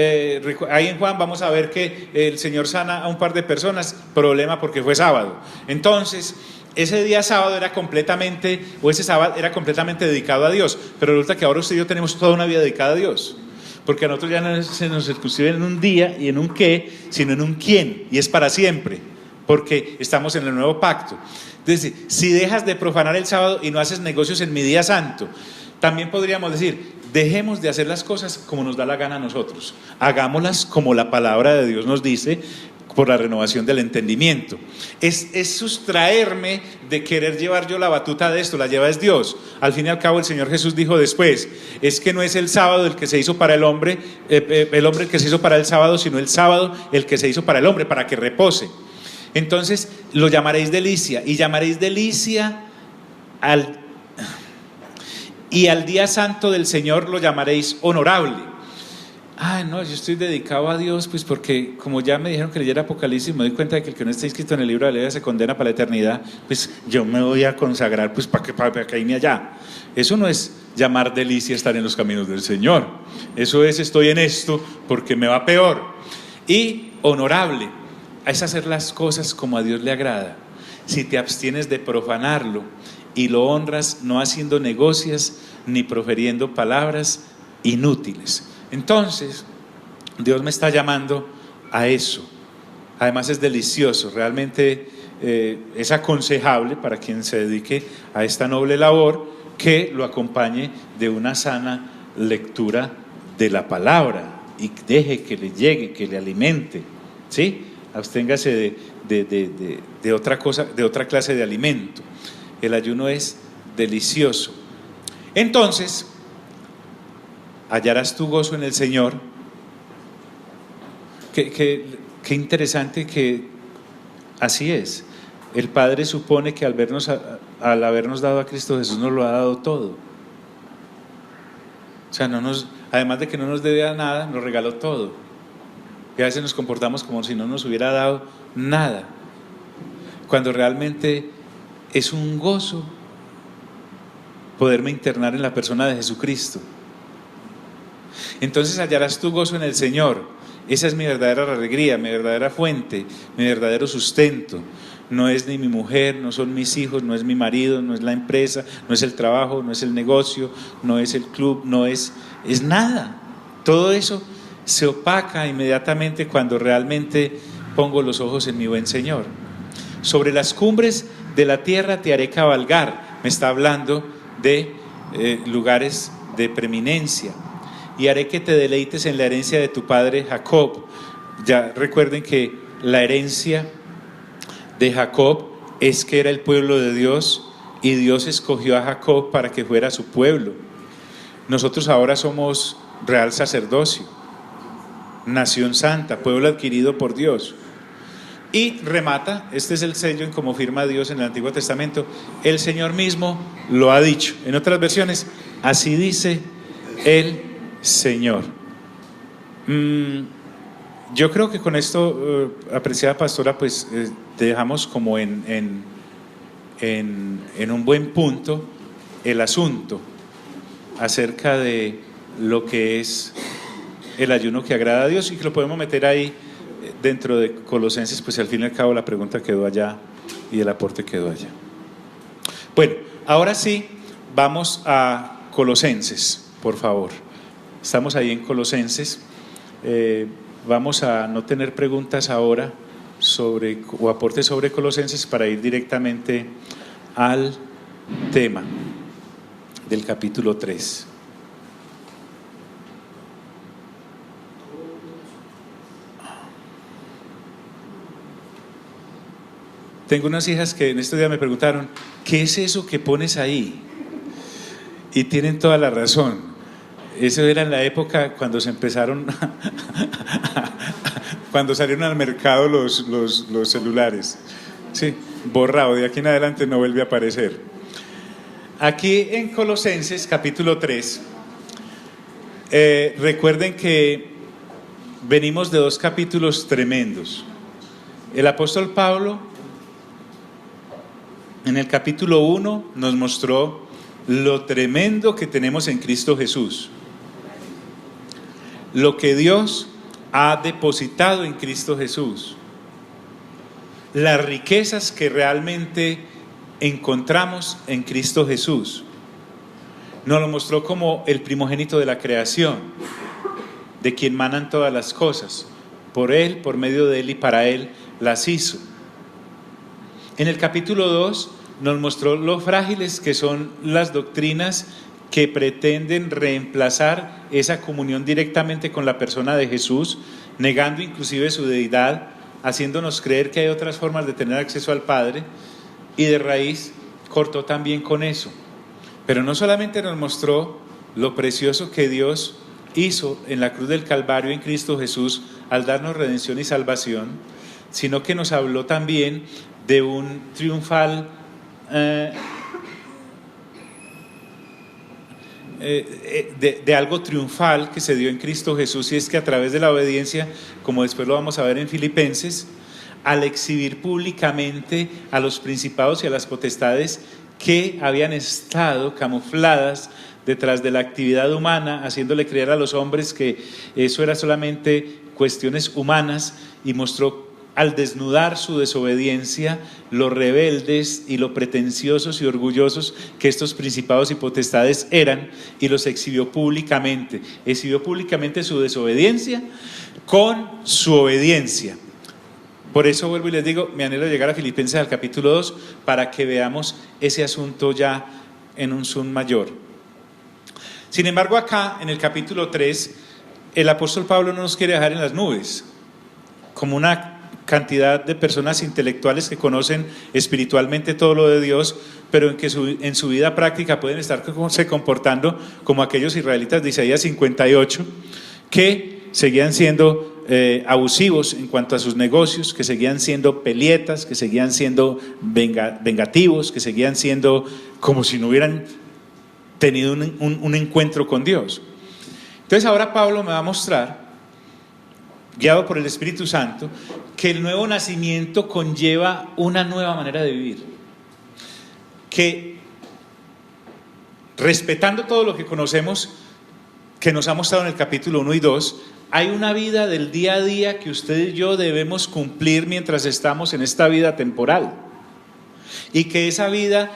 Speaker 1: Ahí en Juan vamos a ver que el Señor sana a un par de personas, problema porque fue sábado. Entonces, ese día sábado era completamente, o ese sábado era completamente dedicado a Dios. Pero resulta que ahora usted y yo tenemos toda una vida dedicada a Dios. porque a nosotros ya no se nos circunscribe en un día y en un qué, sino en un quién, y es para siempre, porque estamos en el nuevo pacto. Entonces, si dejas de profanar el sábado y no haces negocios en mi día santo, también podríamos decir, dejemos de hacer las cosas como nos da la gana a nosotros, hagámoslas como la palabra de Dios nos dice, por la renovación del entendimiento. Es sustraerme de querer llevar yo la batuta de esto, la lleva es Dios. Al fin y al cabo el Señor Jesús dijo después, es que no es el sábado el que se hizo para el hombre el que se hizo para el sábado, sino el sábado el que se hizo para el hombre, para que repose. Entonces lo llamaréis delicia, y llamaréis delicia al día santo del Señor lo llamaréis honorable. No, yo estoy dedicado a Dios, pues porque como ya me dijeron que leyera Apocalipsis, me doy cuenta de que el que no está inscrito en el libro de la ley se condena para la eternidad, pues yo me voy a consagrar pues para que irme allá. Eso no es llamar delicia estar en los caminos del Señor, eso es estoy en esto porque me va peor. Y honorable es hacer las cosas como a Dios le agrada. Si te abstienes de profanarlo y lo honras no haciendo negocios ni proferiendo palabras inútiles. Entonces, Dios me está llamando a eso. Además es delicioso, realmente es aconsejable para quien se dedique a esta noble labor que lo acompañe de una sana lectura de la palabra y deje que le llegue, que le alimente, ¿sí? Absténgase de otra cosa, de otra clase de alimento. El ayuno es delicioso. Entonces, hallarás tu gozo en el Señor. Qué interesante que así es. El Padre supone que al habernos dado a Cristo Jesús nos lo ha dado todo. O sea, además de que no nos debe nada, nos regaló todo. Y a veces nos comportamos como si no nos hubiera dado nada, cuando realmente es un gozo poderme internar en la persona de Jesucristo. Entonces hallarás tu gozo en el Señor. Esa es mi verdadera alegría, mi verdadera fuente, mi verdadero sustento. No es ni mi mujer, no son mis hijos, no es mi marido, no es la empresa, no es el trabajo, no es el negocio, no es el club, no es nada. Todo eso se opaca inmediatamente cuando realmente pongo los ojos en mi buen Señor. Sobre las cumbres de la tierra te haré cabalgar. Me está hablando de lugares de preeminencia. Y haré que te deleites en la herencia de tu padre Jacob. Ya recuerden que la herencia de Jacob es que era el pueblo de Dios y Dios escogió a Jacob para que fuera su pueblo. Nosotros ahora somos real sacerdocio, nación santa, pueblo adquirido por Dios. Y remata, este es el sello en cómo firma Dios en el Antiguo Testamento, el Señor mismo lo ha dicho. En otras versiones, así dice el Señor. Yo creo que con esto, apreciada pastora, pues te dejamos como en un buen punto el asunto acerca de lo que es el ayuno que agrada a Dios, y que lo podemos meter ahí dentro de Colosenses, pues al fin y al cabo la pregunta quedó allá y el aporte quedó allá. Bueno, ahora sí, vamos a Colosenses, por favor. Estamos ahí en Colosenses. Vamos a no tener preguntas ahora o aportes sobre Colosenses para ir directamente al tema del capítulo 3. Tengo unas hijas que en estos días me preguntaron, ¿qué es eso que pones ahí? Y tienen toda la razón. Eso era en la época cuando se empezaron, cuando salieron al mercado los celulares. Sí, borrado, de aquí en adelante no vuelve a aparecer. Aquí en Colosenses capítulo 3, recuerden que venimos de dos capítulos tremendos. El apóstol Pablo en el capítulo 1 nos mostró lo tremendo que tenemos en Cristo Jesús, lo que Dios ha depositado en Cristo Jesús, las riquezas que realmente encontramos en Cristo Jesús. Nos lo mostró como el primogénito de la creación, de quien manan todas las cosas. Por Él, por medio de Él y para Él las hizo. En el capítulo 2 nos mostró lo frágiles que son las doctrinas que pretenden reemplazar esa comunión directamente con la persona de Jesús, negando inclusive su deidad, haciéndonos creer que hay otras formas de tener acceso al Padre, y de raíz cortó también con eso. Pero no solamente nos mostró lo precioso que Dios hizo en la cruz del Calvario en Cristo Jesús al darnos redención y salvación, sino que nos habló también de un triunfal de algo triunfal que se dio en Cristo Jesús, y es que a través de la obediencia, como después lo vamos a ver en Filipenses, al exhibir públicamente a los principados y a las potestades que habían estado camufladas detrás de la actividad humana, haciéndole creer a los hombres que eso era solamente cuestiones humanas, y mostró al desnudar su desobediencia lo rebeldes y lo pretenciosos y orgullosos que estos principados y potestades eran, y los exhibió públicamente su desobediencia con su obediencia. Por eso vuelvo y les digo, me anhelo llegar a Filipenses al capítulo 2 para que veamos ese asunto ya en un zoom mayor. Sin embargo, acá en el capítulo 3 el apóstol Pablo no nos quiere dejar en las nubes como una cantidad de personas intelectuales que conocen espiritualmente todo lo de Dios, pero en su vida práctica pueden estarse comportando como aquellos israelitas de Isaías 58, que seguían siendo abusivos en cuanto a sus negocios, que seguían siendo pelietas, que seguían siendo vengativos, que seguían siendo como si no hubieran tenido un encuentro con Dios. Entonces ahora Pablo me va a mostrar, guiado por el Espíritu Santo, que el nuevo nacimiento conlleva una nueva manera de vivir, que respetando todo lo que conocemos, que nos ha mostrado en el capítulo 1 y 2, hay una vida del día a día que usted y yo debemos cumplir mientras estamos en esta vida temporal, y que esa vida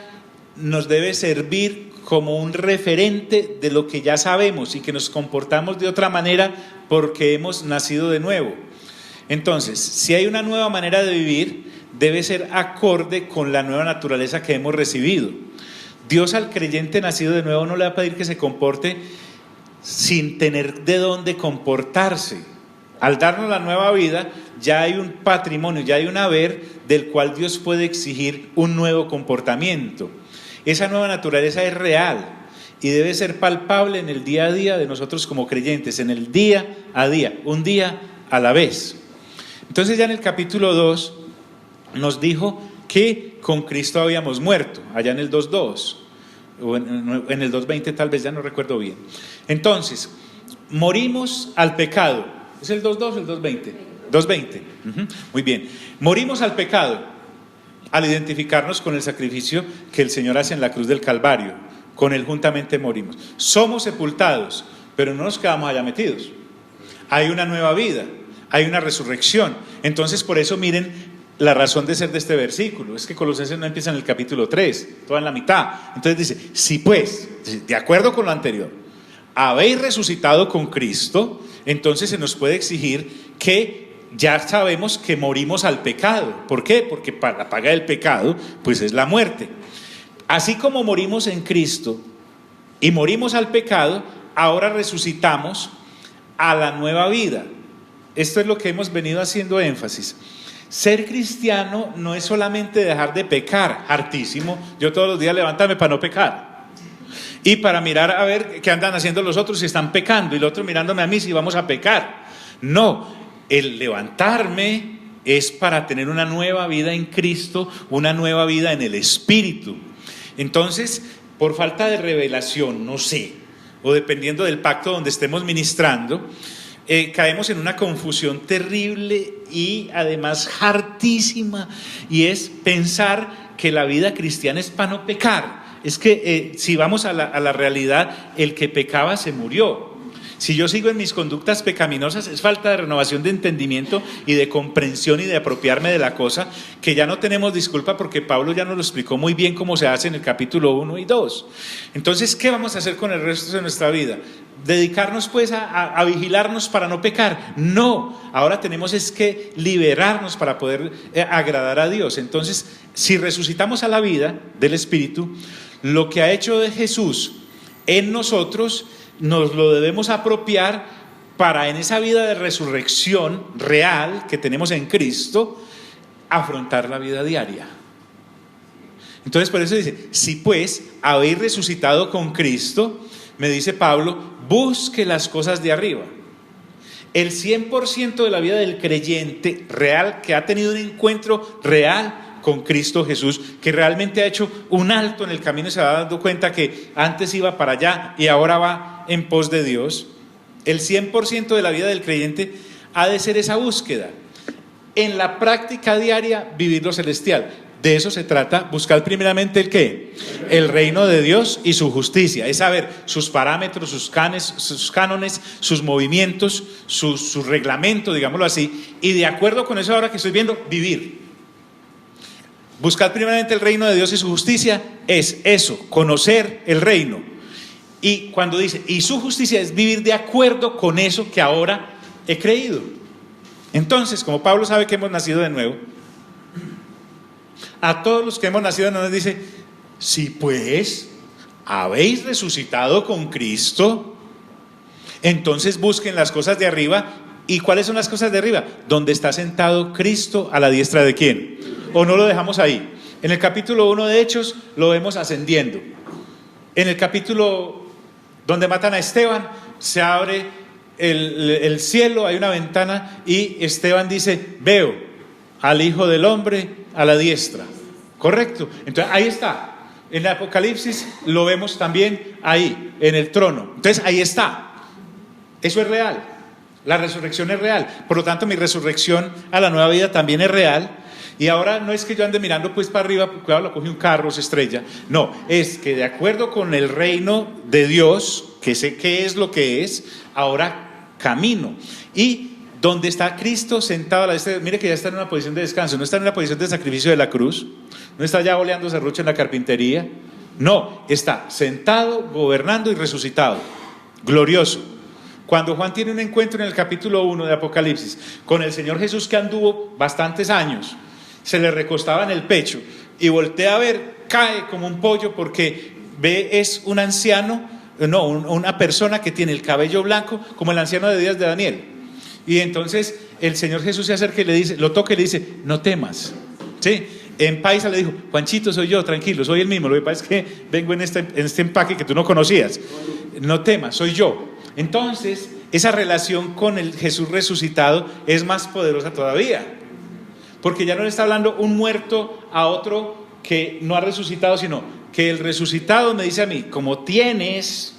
Speaker 1: nos debe servir como un referente de lo que ya sabemos, y que nos comportamos de otra manera porque hemos nacido de nuevo. Entonces, si hay una nueva manera de vivir, debe ser acorde con la nueva naturaleza que hemos recibido. Dios al creyente nacido de nuevo no le va a pedir que se comporte sin tener de dónde comportarse. Al darnos la nueva vida, ya hay un patrimonio, ya hay un haber del cual Dios puede exigir un nuevo comportamiento. Esa nueva naturaleza es real y debe ser palpable en el día a día de nosotros como creyentes, en el día a día, un día a la vez. Entonces ya en el capítulo 2 nos dijo que con Cristo habíamos muerto, allá en el 2.2 o en el 2.20 tal vez, ya no recuerdo bien. Entonces, morimos al pecado. ¿Es el 2.2 o el 2.20? 2.20. Muy bien. Morimos al pecado al identificarnos con el sacrificio que el Señor hace en la cruz del Calvario. Con Él juntamente morimos. Somos sepultados, pero no nos quedamos allá metidos. Hay una nueva vida, hay una resurrección. Entonces, por eso miren la razón de ser de este versículo. Es que Colosenses no empieza en el capítulo 3, toda en la mitad. Entonces dice, si pues, de acuerdo con lo anterior, habéis resucitado con Cristo, entonces se nos puede exigir que ya sabemos que morimos al pecado. ¿Por qué? Porque la paga del pecado pues es la muerte. Así como morimos en Cristo y morimos al pecado, ahora resucitamos a la nueva vida. Esto es lo que hemos venido haciendo énfasis. Ser cristiano no es solamente dejar de pecar, hartísimo. Yo todos los días levantarme para no pecar y para mirar a ver qué andan haciendo los otros si están pecando, y el otro mirándome a mí si vamos a pecar. No. El levantarme es para tener una nueva vida en Cristo, una nueva vida en el Espíritu. Entonces, por falta de revelación, no sé, o dependiendo del pacto donde estemos ministrando, caemos en una confusión terrible y además hartísima, y es pensar que la vida cristiana es para no pecar. Es que si vamos a la realidad, el que pecaba se murió. Si yo sigo en mis conductas pecaminosas, es falta de renovación de entendimiento y de comprensión y de apropiarme de la cosa, que ya no tenemos disculpa, porque Pablo ya nos lo explicó muy bien cómo se hace en el capítulo 1 y 2. Entonces, ¿qué vamos a hacer con el resto de nuestra vida? dedicarnos pues a vigilarnos para no pecar. No, ahora tenemos es que liberarnos para poder agradar a Dios. Entonces, si resucitamos a la vida del Espíritu, lo que ha hecho de Jesús en nosotros, nos lo debemos apropiar para en esa vida de resurrección real que tenemos en Cristo, afrontar la vida diaria. Entonces por eso dice, si pues habéis resucitado con Cristo, me dice Pablo, busque las cosas de arriba. El 100% de la vida del creyente real, que ha tenido un encuentro real con Cristo Jesús, que realmente ha hecho un alto en el camino y se va dando cuenta que antes iba para allá y ahora va en pos de Dios, el 100% de la vida del creyente ha de ser esa búsqueda. En la práctica diaria, vivir lo celestial. De eso se trata, buscar primeramente el ¿qué? El reino de Dios y su justicia. Es saber sus parámetros, sus cánones, sus movimientos, su reglamento, digámoslo así. Y de acuerdo con eso ahora que estoy viendo, vivir. Buscar primeramente el reino de Dios y su justicia es eso, conocer el reino. Y cuando dice, y su justicia es vivir de acuerdo con eso que ahora he creído. Entonces, como Pablo sabe que hemos nacido de nuevo, a todos los que hemos nacido de nuevo nos dice, si pues habéis resucitado con Cristo, entonces busquen las cosas de arriba. ¿Y cuáles son las cosas de arriba? Donde está sentado Cristo a la diestra de ¿quién? ¿O no lo dejamos ahí? En el capítulo 1 de Hechos lo vemos ascendiendo. En el capítulo donde matan a Esteban, se abre el cielo, hay una ventana y Esteban dice, veo al Hijo del Hombre a la diestra. Correcto. Entonces ahí está. En el Apocalipsis lo vemos también ahí, en el trono. Entonces ahí está. Eso es real. La resurrección es real. Por lo tanto, mi resurrección a la nueva vida también es real. Y ahora no es que yo ande mirando pues para arriba, porque ahora lo coge un carro, se estrella. No, es que de acuerdo con el reino de Dios, que sé qué es lo que es, ahora camino. Y donde está Cristo sentado a la diestra, mire que ya está en una posición de descanso, no está en una posición de sacrificio de la cruz, no está ya oleando serrucho en la carpintería, no, está sentado, gobernando y resucitado, glorioso. Cuando Juan tiene un encuentro en el capítulo 1 de Apocalipsis con el Señor Jesús, que anduvo bastantes años, se le recostaba en el pecho y voltea a ver, cae como un pollo porque ve es un anciano, no, una persona que tiene el cabello blanco como el anciano de días de Daniel. Y entonces el Señor Jesús se acerca y le dice, lo toca y le dice, no temas. ¿Sí? En paisa le dijo, Juanchito, soy yo, tranquilo, soy el mismo. Lo que pasa es que vengo en este empaque que tú no conocías. No temas, soy yo. Entonces, esa relación con el Jesús resucitado es más poderosa todavía. Porque ya no le está hablando un muerto a otro que no ha resucitado, sino que el resucitado me dice a mí, como tienes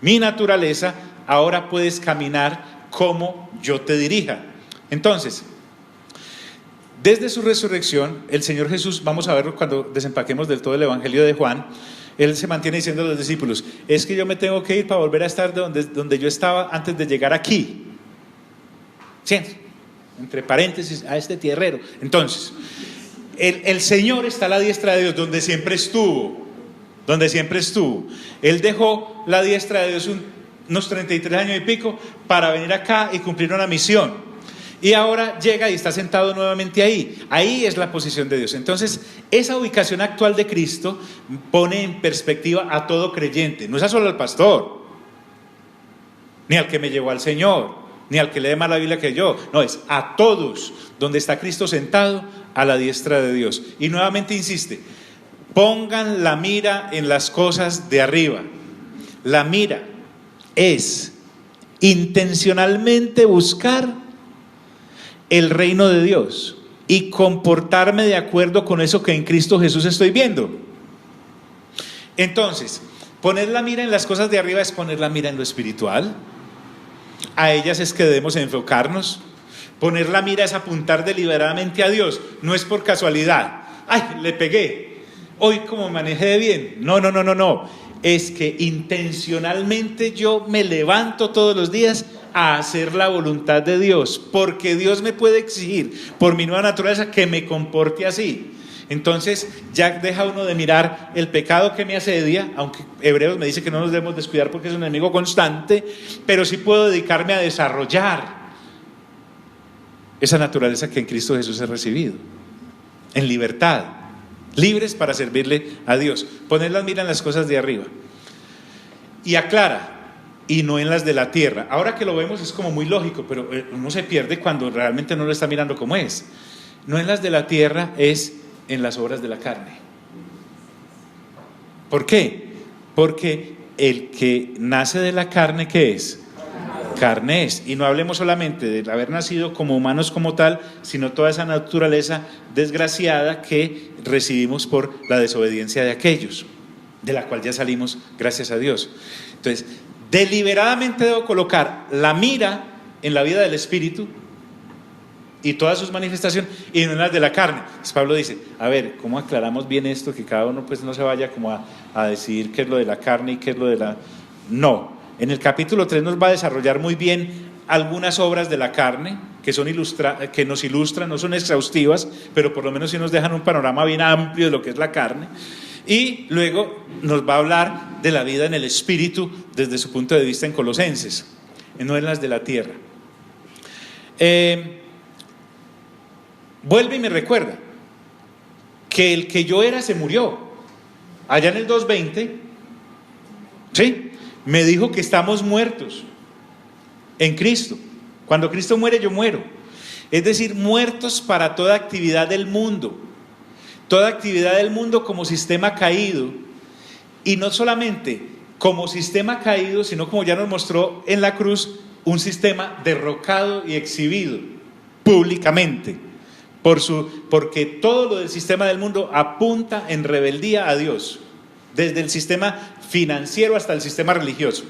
Speaker 1: mi naturaleza, ahora puedes caminar como yo te dirija. Entonces, desde su resurrección, el Señor Jesús, vamos a verlo cuando desempaquemos del todo el Evangelio de Juan, Él se mantiene diciendo a los discípulos, es que yo me tengo que ir para volver a estar donde yo estaba antes de llegar aquí. ¿Sí? Entre paréntesis, a este tierrero. Entonces, el Señor está a la diestra de Dios, donde siempre estuvo. Él dejó la diestra de Dios unos 33 años y pico para venir acá y cumplir una misión. Y ahora llega y está sentado nuevamente ahí. Ahí es la posición de Dios. Entonces, esa ubicación actual de Cristo pone en perspectiva a todo creyente. No es solo al pastor, ni al que me llevó al Señor, ni al que lee más la Biblia que yo. No, es a todos, donde está Cristo sentado a la diestra de Dios. Y nuevamente insiste, pongan la mira en las cosas de arriba. La mira es intencionalmente buscar el reino de Dios y comportarme de acuerdo con eso que en Cristo Jesús estoy viendo. Entonces, poner la mira en las cosas de arriba es poner la mira en lo espiritual. A ellas es que debemos enfocarnos. Poner la mira es apuntar deliberadamente a Dios. No es por casualidad. Ay, le pegué. Hoy como manejé bien. No. Es que intencionalmente yo me levanto todos los días a hacer la voluntad de Dios, porque Dios me puede exigir por mi nueva naturaleza que me comporte así. Entonces ya deja uno de mirar el pecado que me asedia, aunque Hebreos me dice que no nos debemos descuidar porque es un enemigo constante, pero sí puedo dedicarme a desarrollar esa naturaleza que en Cristo Jesús he recibido, en libertad, libres para servirle a Dios. Poner las miras en las cosas de arriba. Y aclara, y no en las de la tierra. Ahora que lo vemos es como muy lógico, pero uno se pierde cuando realmente no lo está mirando como es. No en las de la tierra, es en las obras de la carne. ¿Por qué? Porque el que nace de la carne, ¿qué es? Carne es. Y no hablemos solamente de haber nacido como humanos como tal, sino toda esa naturaleza desgraciada que recibimos por la desobediencia de aquellos, de la cual ya salimos, gracias a Dios. Entonces, deliberadamente debo colocar la mira en la vida del Espíritu y todas sus manifestaciones, y no en las de la carne. Entonces Pablo dice, a ver, ¿cómo aclaramos bien esto? Que cada uno pues no se vaya como a decidir qué es lo de la carne y qué es lo de la... No, en el capítulo 3 nos va a desarrollar muy bien algunas obras de la carne que nos ilustran, no son exhaustivas, pero por lo menos sí nos dejan un panorama bien amplio de lo que es la carne. Y luego nos va a hablar de la vida en el Espíritu desde su punto de vista en Colosenses, no en las de la tierra. Vuelve y me recuerda que el que yo era se murió. Allá en el 2:20, ¿sí? Me dijo que estamos muertos en Cristo. Cuando Cristo muere, yo muero. Es decir, muertos para toda actividad del mundo. Toda actividad del mundo como sistema caído, y no solamente como sistema caído, sino como ya nos mostró en la cruz, un sistema derrocado y exhibido públicamente, porque todo lo del sistema del mundo apunta en rebeldía a Dios, desde el sistema financiero hasta el sistema religioso.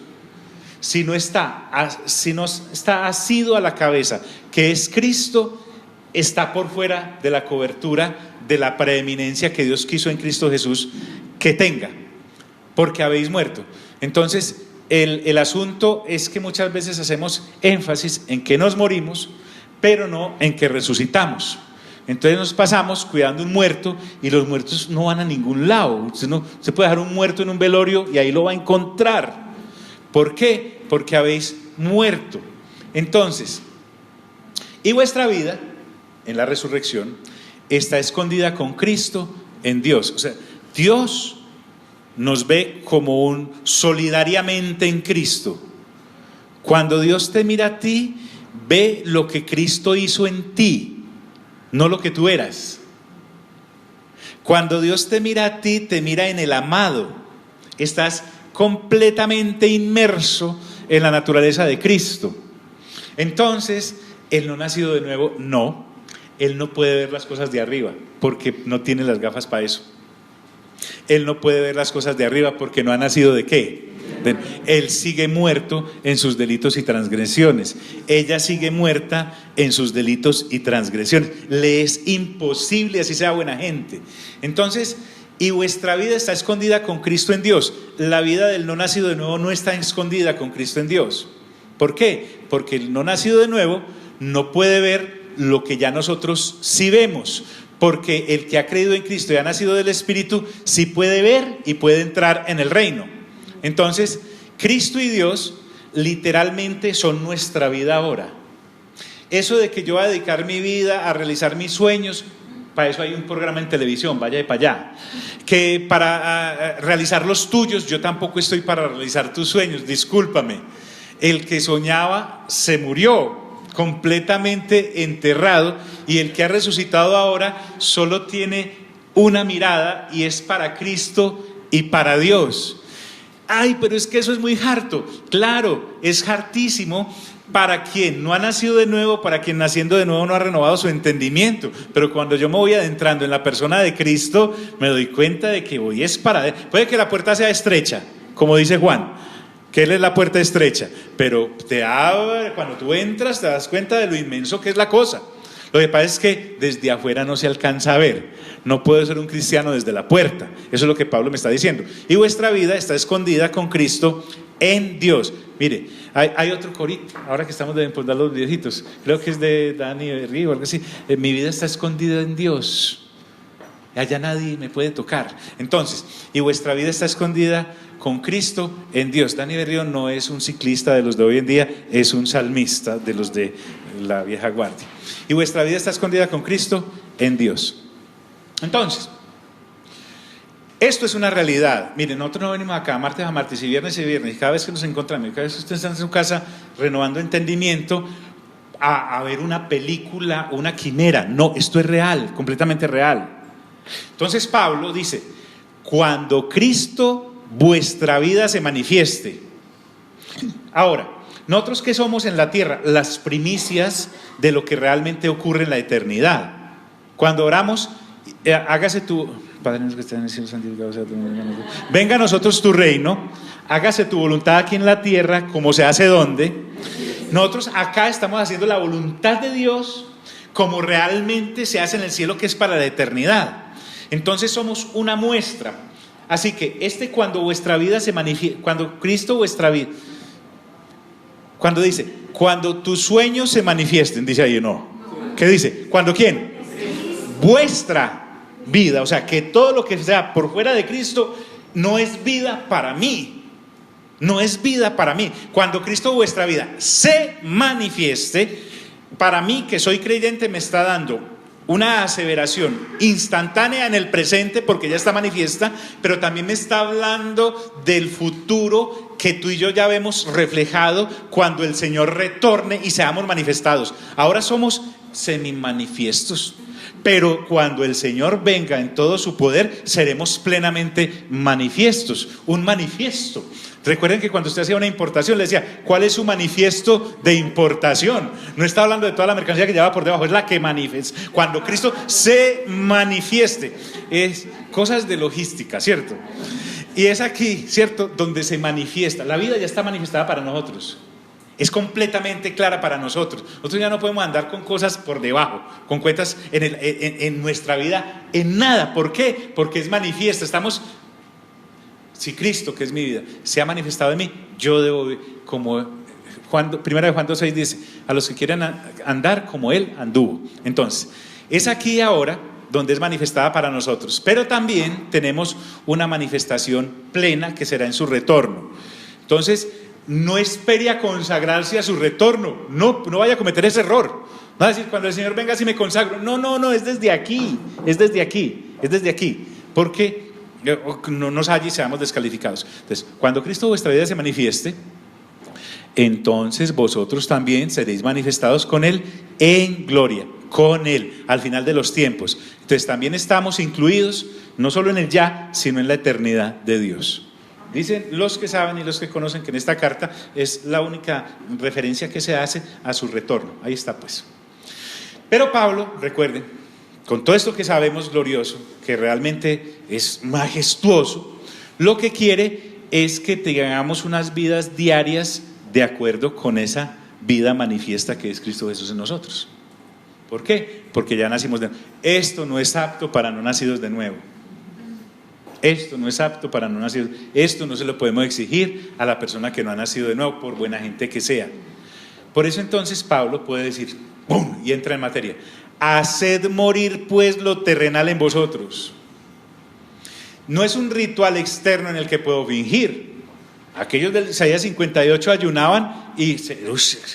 Speaker 1: Si no está asido a la cabeza, que es Cristo, está por fuera de la cobertura de la preeminencia que Dios quiso en Cristo Jesús que tenga, porque habéis muerto. Entonces el asunto es que muchas veces hacemos énfasis en que nos morimos, pero no en que resucitamos. Entonces nos pasamos cuidando un muerto, y los muertos no van a ningún lado. Usted no se puede dejar un muerto en un velorio y ahí lo va a encontrar. ¿Por qué? Porque habéis muerto. Entonces, y vuestra vida en la resurrección está escondida con Cristo en Dios. O sea, Dios nos ve como solidariamente en Cristo. Cuando Dios te mira a ti, ve lo que Cristo hizo en ti, no lo que tú eras. Cuando Dios te mira a ti, te mira en el amado. Estás completamente inmerso en la naturaleza de Cristo. Entonces, el no nacido de nuevo, no. Él no puede ver las cosas de arriba porque no tiene las gafas para eso. Él no puede ver las cosas de arriba porque no ha nacido ¿de qué? Él sigue muerto en sus delitos y transgresiones. Ella sigue muerta en sus delitos y transgresiones. Le es imposible, así sea buena gente. Entonces, y vuestra vida está escondida con Cristo en Dios. La vida del no nacido de nuevo no está escondida con Cristo en Dios. ¿Por qué? Porque el no nacido de nuevo no puede ver lo que ya nosotros sí vemos, porque el que ha creído en Cristo y ha nacido del Espíritu sí puede ver y puede entrar en el reino. Entonces, Cristo y Dios literalmente son nuestra vida ahora. Eso de que yo voy a dedicar mi vida a realizar mis sueños, para eso hay un programa en televisión, vaya de para allá. Que para realizar los tuyos, yo tampoco estoy para realizar tus sueños, discúlpame. El que soñaba se murió, completamente enterrado, y el que ha resucitado ahora solo tiene una mirada y es para Cristo y para Dios. Ay, pero es que eso es muy harto. Claro, es hartísimo para quien no ha nacido de nuevo, para quien naciendo de nuevo no ha renovado su entendimiento. Pero cuando yo me voy adentrando en la persona de Cristo, me doy cuenta de que voy es para... Puede que la puerta sea estrecha, como dice Juan, que Él es la puerta estrecha, pero te abre, cuando tú entras te das cuenta de lo inmenso que es la cosa. Lo que pasa es que desde afuera no se alcanza a ver. No puedo ser un cristiano desde la puerta. Eso es lo que Pablo me está diciendo. Y vuestra vida está escondida con Cristo en Dios. Mire, hay otro corito, ahora que estamos de empondar los viejitos, creo que es de Dani Río, algo así. Mi vida está escondida en Dios. allá nadie me puede tocar. Entonces, y vuestra vida está escondida con Cristo en Dios. Dani Berrío no es un ciclista de los de hoy en día, es un salmista de los de la vieja guardia. Y vuestra vida está escondida con Cristo en Dios. Entonces, esto es una realidad. Miren, nosotros no venimos acá martes a martes y viernes, y cada vez que nos encontramos, cada vez que ustedes están en su casa renovando entendimiento, a ver una película, una quimera. No, esto es real, completamente real. Entonces Pablo dice, cuando Cristo vuestra vida se manifieste. Ahora, nosotros que somos en la tierra, las primicias de lo que realmente ocurre en la eternidad. Cuando oramos, hágase tu... Padre nuestro que estás en el cielo, santificado sea tu nombre. Venga a nosotros tu reino, hágase tu voluntad aquí en la tierra, como se hace donde. Nosotros acá estamos haciendo la voluntad de Dios como realmente se hace en el cielo, que es para la eternidad. Entonces somos una muestra. Así que cuando vuestra vida se manifiesta, cuando Cristo vuestra vida, cuando dice, cuando tus sueños se manifiesten, dice ahí, no. ¿Qué dice? ¿Cuándo quién? Vuestra vida, o sea, que todo lo que sea por fuera de Cristo no es vida para mí, no es vida para mí. Cuando Cristo vuestra vida se manifieste, para mí que soy creyente me está dando una aseveración instantánea en el presente porque ya está manifiesta, pero también me está hablando del futuro que tú y yo ya vemos reflejado cuando el Señor retorne y seamos manifestados. Ahora somos semimanifiestos, pero cuando el Señor venga en todo su poder, seremos plenamente manifiestos. Un manifiesto. Recuerden que cuando usted hacía una importación le decía, ¿cuál es su manifiesto de importación? No está hablando de toda la mercancía que lleva por debajo, es la que manifiesta. Cuando Cristo se manifieste, es cosas de logística, ¿cierto? Y es aquí, ¿cierto?, donde se manifiesta. La vida ya está manifestada para nosotros. Es completamente clara para nosotros. Nosotros ya no podemos andar con cosas por debajo, con cuentas en nuestra vida, en nada. ¿Por qué? Porque es manifiesta. Si Cristo, que es mi vida, se ha manifestado en mí, yo debo, como primera de Juan 2:6 dice, a los que quieran andar como Él anduvo. Entonces, es aquí ahora donde es manifestada para nosotros, pero también tenemos una manifestación plena que será en su retorno. Entonces, no espere a consagrarse a su retorno, no vaya a cometer ese error. No va a decir, cuando el Señor venga si me consagro. No, es desde aquí, porque no nos halli y seamos descalificados. Entonces, cuando Cristo vuestra vida se manifieste, entonces vosotros también seréis manifestados con Él en gloria, con Él, al final de los tiempos. Entonces también estamos incluidos, no solo en el ya, sino en la eternidad de Dios. Dicen los que saben y los que conocen que en esta carta es la única referencia que se hace a su retorno. Ahí está pues. Pero Pablo, recuerden, con todo esto que sabemos glorioso, que realmente es majestuoso, lo que quiere es que tengamos unas vidas diarias de acuerdo con esa vida manifiesta que es Cristo Jesús en nosotros. ¿Por qué? Porque ya nacimos de nuevo. Esto no es apto para no nacidos de nuevo. Esto no es apto para no nacidos. Esto no se lo podemos exigir a la persona que no ha nacido de nuevo, por buena gente que sea. Por eso entonces Pablo puede decir, ¡pum!, y entra en materia. Haced morir pues lo terrenal en vosotros. No es un ritual externo en el que puedo fingir. Aquellos del Isaías 58 ayunaban y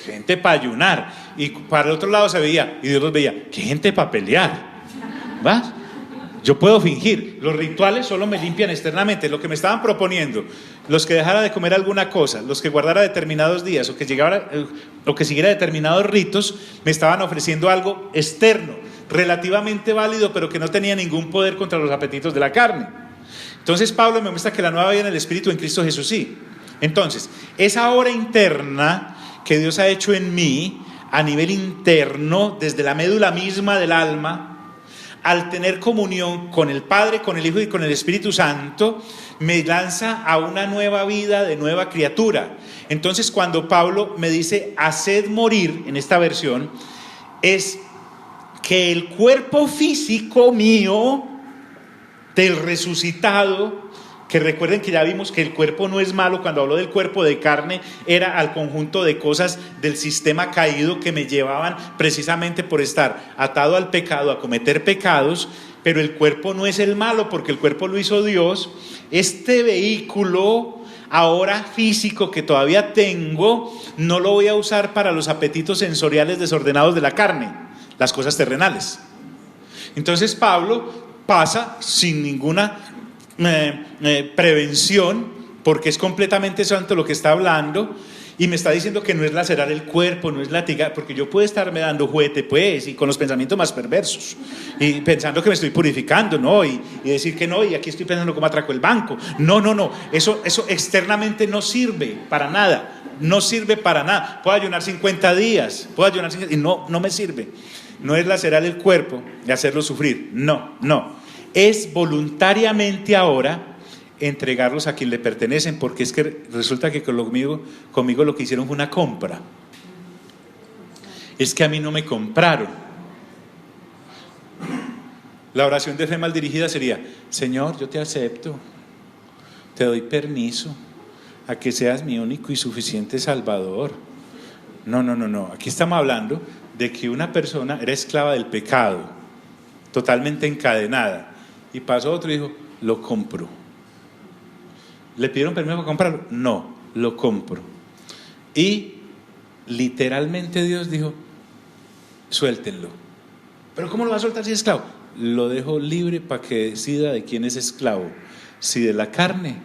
Speaker 1: gente para ayunar, y para el otro lado se veía, y Dios los veía, qué gente para pelear. ¿Va? Yo puedo fingir. Los rituales solo me limpian externamente. Lo que me estaban proponiendo, los que dejara de comer alguna cosa, los que guardara determinados días, o que siguiera determinados ritos, me estaban ofreciendo algo externo, relativamente válido, pero que no tenía ningún poder contra los apetitos de la carne. Entonces Pablo me muestra que la nueva vida en el Espíritu en Cristo Jesús sí. Entonces, esa obra interna que Dios ha hecho en mí, a nivel interno, desde la médula misma del alma, al tener comunión con el Padre, con el Hijo y con el Espíritu Santo, me lanza a una nueva vida de nueva criatura. Entonces, cuando Pablo me dice haced morir, en esta versión, es que el cuerpo físico mío del resucitado Que recuerden que ya vimos que el cuerpo no es malo. Cuando habló del cuerpo de carne, era al conjunto de cosas del sistema caído que me llevaban precisamente por estar atado al pecado, a cometer pecados. Pero el cuerpo no es el malo, porque el cuerpo lo hizo Dios. Este vehículo ahora físico que todavía tengo, no lo voy a usar para los apetitos sensoriales desordenados de la carne, las cosas terrenales. Entonces Pablo pasa sin ninguna prevención, porque es completamente santo lo que está hablando, y me está diciendo que no es lacerar el cuerpo, no es latigar, porque yo puedo estarme dando juguete, pues, y con los pensamientos más perversos, y pensando que me estoy purificando, ¿no? Y decir que no, y aquí estoy pensando cómo atraco el banco. No, eso externamente no sirve para nada, no sirve para nada. Puedo ayunar 50 días, y no me sirve. No es lacerar el cuerpo y hacerlo sufrir, no. Es voluntariamente ahora entregarlos a quien le pertenecen, porque es que resulta que conmigo lo que hicieron fue una compra. Es que a mí no me compraron. La oración de fe mal dirigida sería: Señor, yo te acepto, te doy permiso a que seas mi único y suficiente Salvador. No. Aquí estamos hablando de que una persona era esclava del pecado, totalmente encadenada, y pasó otro y dijo: lo compro. ¿Le pidieron permiso para comprarlo? No, lo compro. Y literalmente Dios dijo: suéltenlo. ¿Pero cómo lo va a soltar si es esclavo? Lo dejo libre para que decida de quién es esclavo, si de la carne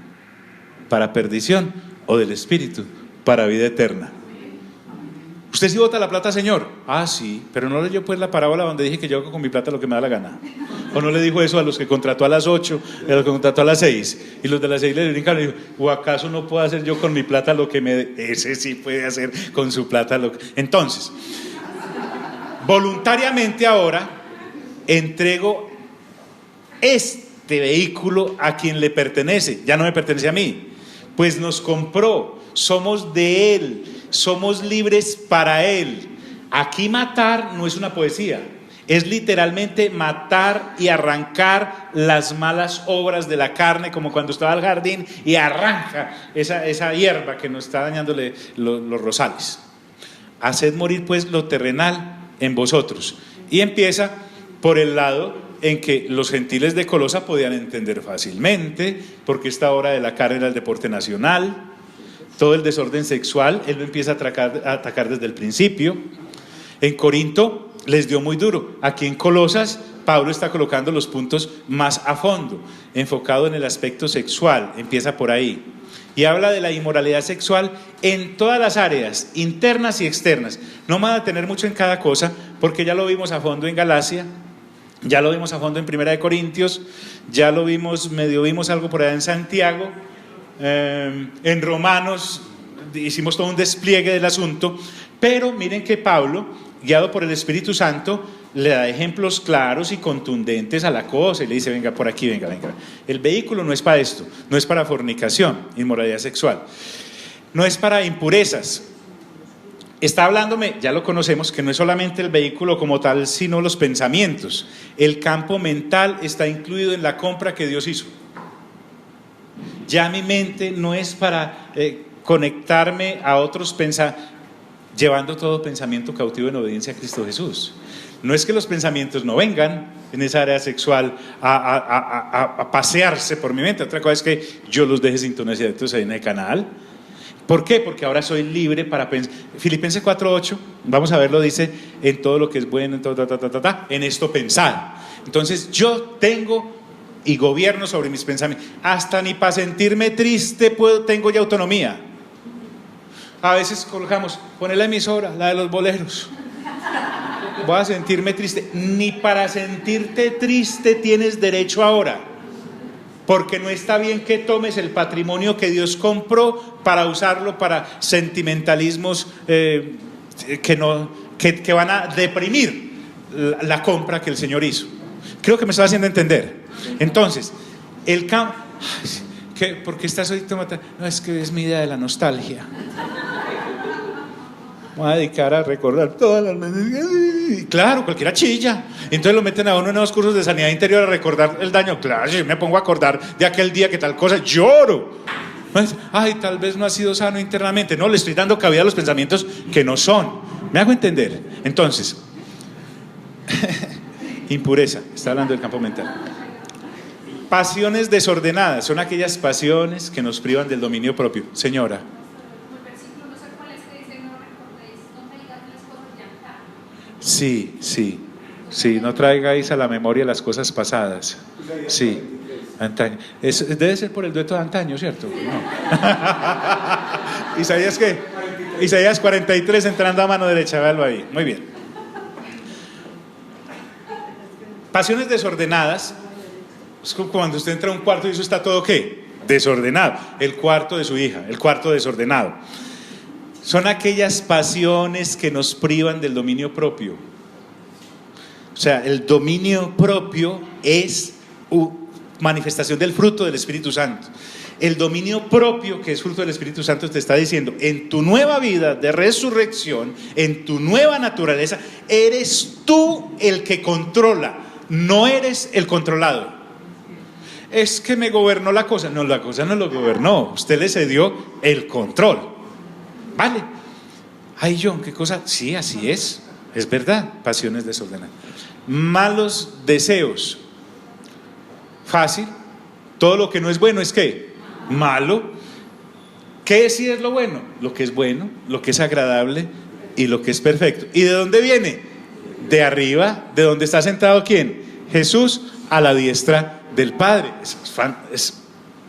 Speaker 1: para perdición o del espíritu para vida eterna. ¿Usted sí bota la plata, señor? Ah, sí, pero no leyó pues la parábola donde dije que yo hago con mi plata lo que me da la gana. ¿O no le dijo eso a los que contrató a las 8, a los que contrató a las 6? Y los de las 6 le brincaron y dijo: ¿o acaso no puedo hacer yo con mi plata lo que me dé? Ese sí puede hacer con su plata lo que... Entonces, voluntariamente ahora entrego este vehículo a quien le pertenece. Ya no me pertenece a mí, pues nos compró, somos de Él, somos libres para Él. Aquí matar no es una poesía, es literalmente matar y arrancar las malas obras de la carne, como cuando estaba al jardín y arranca esa hierba que nos está dañándole los rosales. Haced morir pues lo terrenal en vosotros. Y empieza por el lado en que los gentiles de Colosa podían entender fácilmente, porque esta obra de la carne era el deporte nacional. Todo el desorden sexual él lo empieza a atacar desde el principio. En Corinto les dio muy duro. Aquí en Colosas Pablo está colocando los puntos más a fondo, enfocado en el aspecto sexual. Empieza por ahí y habla de la inmoralidad sexual en todas las áreas, internas y externas. No me van a tener mucho en cada cosa, porque ya lo vimos a fondo en Galacia, ya lo vimos a fondo en Primera de Corintios, ya lo vimos, medio vimos algo por allá en Santiago. En Romanos hicimos todo un despliegue del asunto, pero miren que Pablo, guiado por el Espíritu Santo, le da ejemplos claros y contundentes a la cosa y le dice: venga por aquí, venga. El vehículo no es para esto, no es para fornicación, inmoralidad sexual, no es para impurezas. Está hablándome, ya lo conocemos, que no es solamente el vehículo como tal, sino los pensamientos. El campo mental está incluido en la compra que Dios hizo. Ya mi mente no es para conectarme a otros pensamientos, llevando todo pensamiento cautivo en obediencia a Cristo Jesús. No es que los pensamientos no vengan en esa área sexual a pasearse por mi mente. Otra cosa es que yo los deje sintonizados ahí en el canal. ¿Por qué? Porque ahora soy libre para pensar. Filipenses 4:8, vamos a verlo, dice: en todo lo que es bueno, en esto pensar. Entonces yo tengo y gobierno sobre mis pensamientos. Hasta ni para sentirme triste tengo ya autonomía. A veces colocamos: pone la emisora, la de los boleros. Voy a sentirme triste. Ni para sentirte triste tienes derecho ahora, porque no está bien que tomes el patrimonio que Dios compró para usarlo para sentimentalismos que van a deprimir la compra que el Señor hizo. Creo que me está haciendo entender. Entonces, el campo... ¿Por qué estás hoy tomando? No, es que es mi idea de la nostalgia. Vamos a dedicar a recordar todas las veces. Claro, cualquiera chilla. Entonces lo meten a uno en unos cursos de sanidad interior a recordar el daño. Claro, si me pongo a acordar de aquel día que tal cosa, lloro. Ay, tal vez no ha sido sano internamente. No, le estoy dando cabida a los pensamientos que no son. ¿Me hago entender? Entonces, impureza, está hablando del campo mental. Pasiones desordenadas son aquellas pasiones que nos privan del dominio propio. Señora. Sí, no traigáis a la memoria las cosas pasadas. Sí, antaño. Debe ser por el dueto de antaño, ¿cierto? No. ¿Isaías qué? Isaías 43, entrando a mano derecha, véalo ahí. Muy bien. Pasiones desordenadas. Es como cuando usted entra a un cuarto y eso está todo ¿qué? Desordenado. El cuarto de su hija, el cuarto desordenado. Son aquellas pasiones que nos privan del dominio propio. O sea, el dominio propio es manifestación del fruto del Espíritu Santo. El dominio propio, que es fruto del Espíritu Santo, te está diciendo, en tu nueva vida de resurrección, en tu nueva naturaleza, eres tú el que controla, no eres el controlado. Es que me gobernó la cosa. No, la cosa no lo gobernó, usted le cedió el control. Vale. Ay, John, ¿qué cosa? Sí, así es verdad. Pasiones desordenadas. Malos deseos. Fácil. Todo lo que no es bueno es ¿qué? Malo. ¿Qué sí es lo bueno? Lo que es bueno, lo que es agradable y lo que es perfecto. ¿Y de dónde viene? De arriba, de donde está sentado ¿quién? Jesús, a la diestra del Padre. Es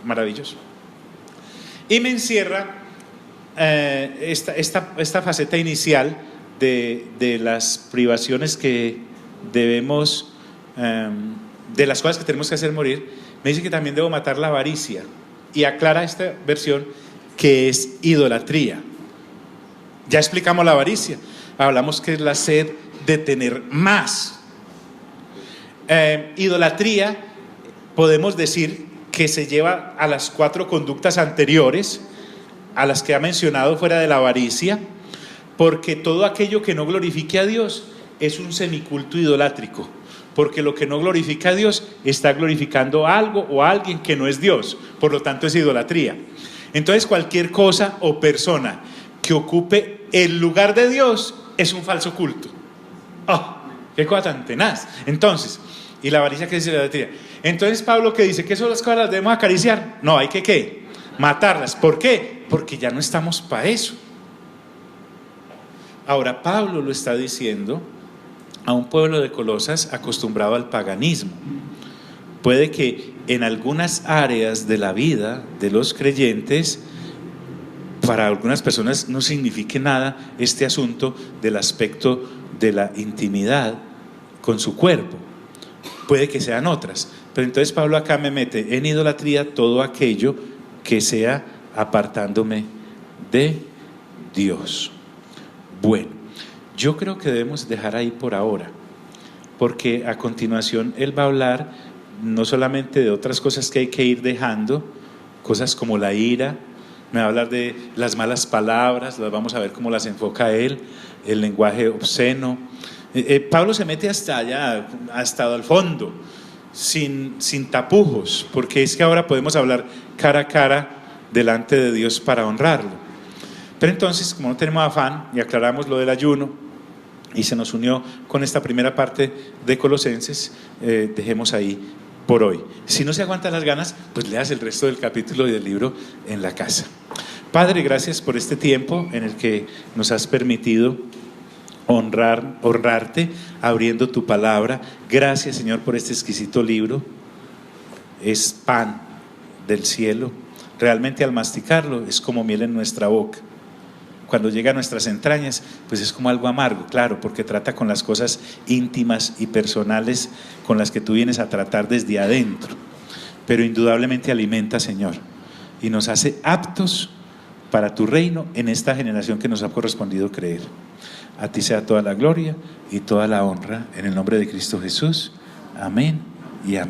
Speaker 1: maravilloso. Y me encierra esta faceta inicial de las privaciones que debemos, de las cosas que tenemos que hacer morir. Me dice que también debo matar la avaricia, y aclara esta versión que es idolatría. Ya explicamos la avaricia, hablamos que es la sed de tener más. Idolatría podemos decir que se lleva a las 4 conductas anteriores a las que ha mencionado fuera de la avaricia, porque todo aquello que no glorifique a Dios es un semiculto idolátrico, porque lo que no glorifica a Dios está glorificando a algo o a alguien que no es Dios, por lo tanto es idolatría. Entonces cualquier cosa o persona que ocupe el lugar de Dios es un falso culto. ¡Oh! ¡Qué cosa tan tenaz! Entonces, ¿y la avaricia qué es idolatría? Entonces Pablo que dice que esas cosas las debemos acariciar. No, hay que ¿qué? Matarlas. ¿Por qué? Porque ya no estamos para eso. Ahora Pablo lo está diciendo a un pueblo de Colosas acostumbrado al paganismo. Puede que en algunas áreas de la vida de los creyentes, para algunas personas no signifique nada este asunto del aspecto de la intimidad con su cuerpo. Puede que sean otras, pero entonces Pablo acá me mete en idolatría todo aquello que sea apartándome de Dios. Bueno, yo creo que debemos dejar ahí por ahora, porque a continuación él va a hablar no solamente de otras cosas que hay que ir dejando, cosas como la ira, me va a hablar de las malas palabras, las vamos a ver cómo las enfoca él, el lenguaje obsceno. Pablo se mete hasta allá, hasta al fondo, sin tapujos, porque es que ahora podemos hablar cara a cara delante de Dios para honrarlo. Pero entonces, como no tenemos afán y aclaramos lo del ayuno y se nos unió con esta primera parte de Colosenses, dejemos ahí por hoy. Si no se aguantan las ganas, pues leas el resto del capítulo y del libro en la casa. Padre, gracias por este tiempo en el que nos has permitido honrarte abriendo tu palabra. Gracias, Señor, por este exquisito libro. Es pan del cielo. Realmente al masticarlo es como miel en nuestra boca. Cuando llega a nuestras entrañas, pues es como algo amargo, claro, porque trata con las cosas íntimas y personales con las que tú vienes a tratar desde adentro. Pero indudablemente alimenta, Señor, y nos hace aptos para tu reino en esta generación que nos ha correspondido creer. A ti sea toda la gloria y toda la honra, en el nombre de Cristo Jesús. Amén y amén.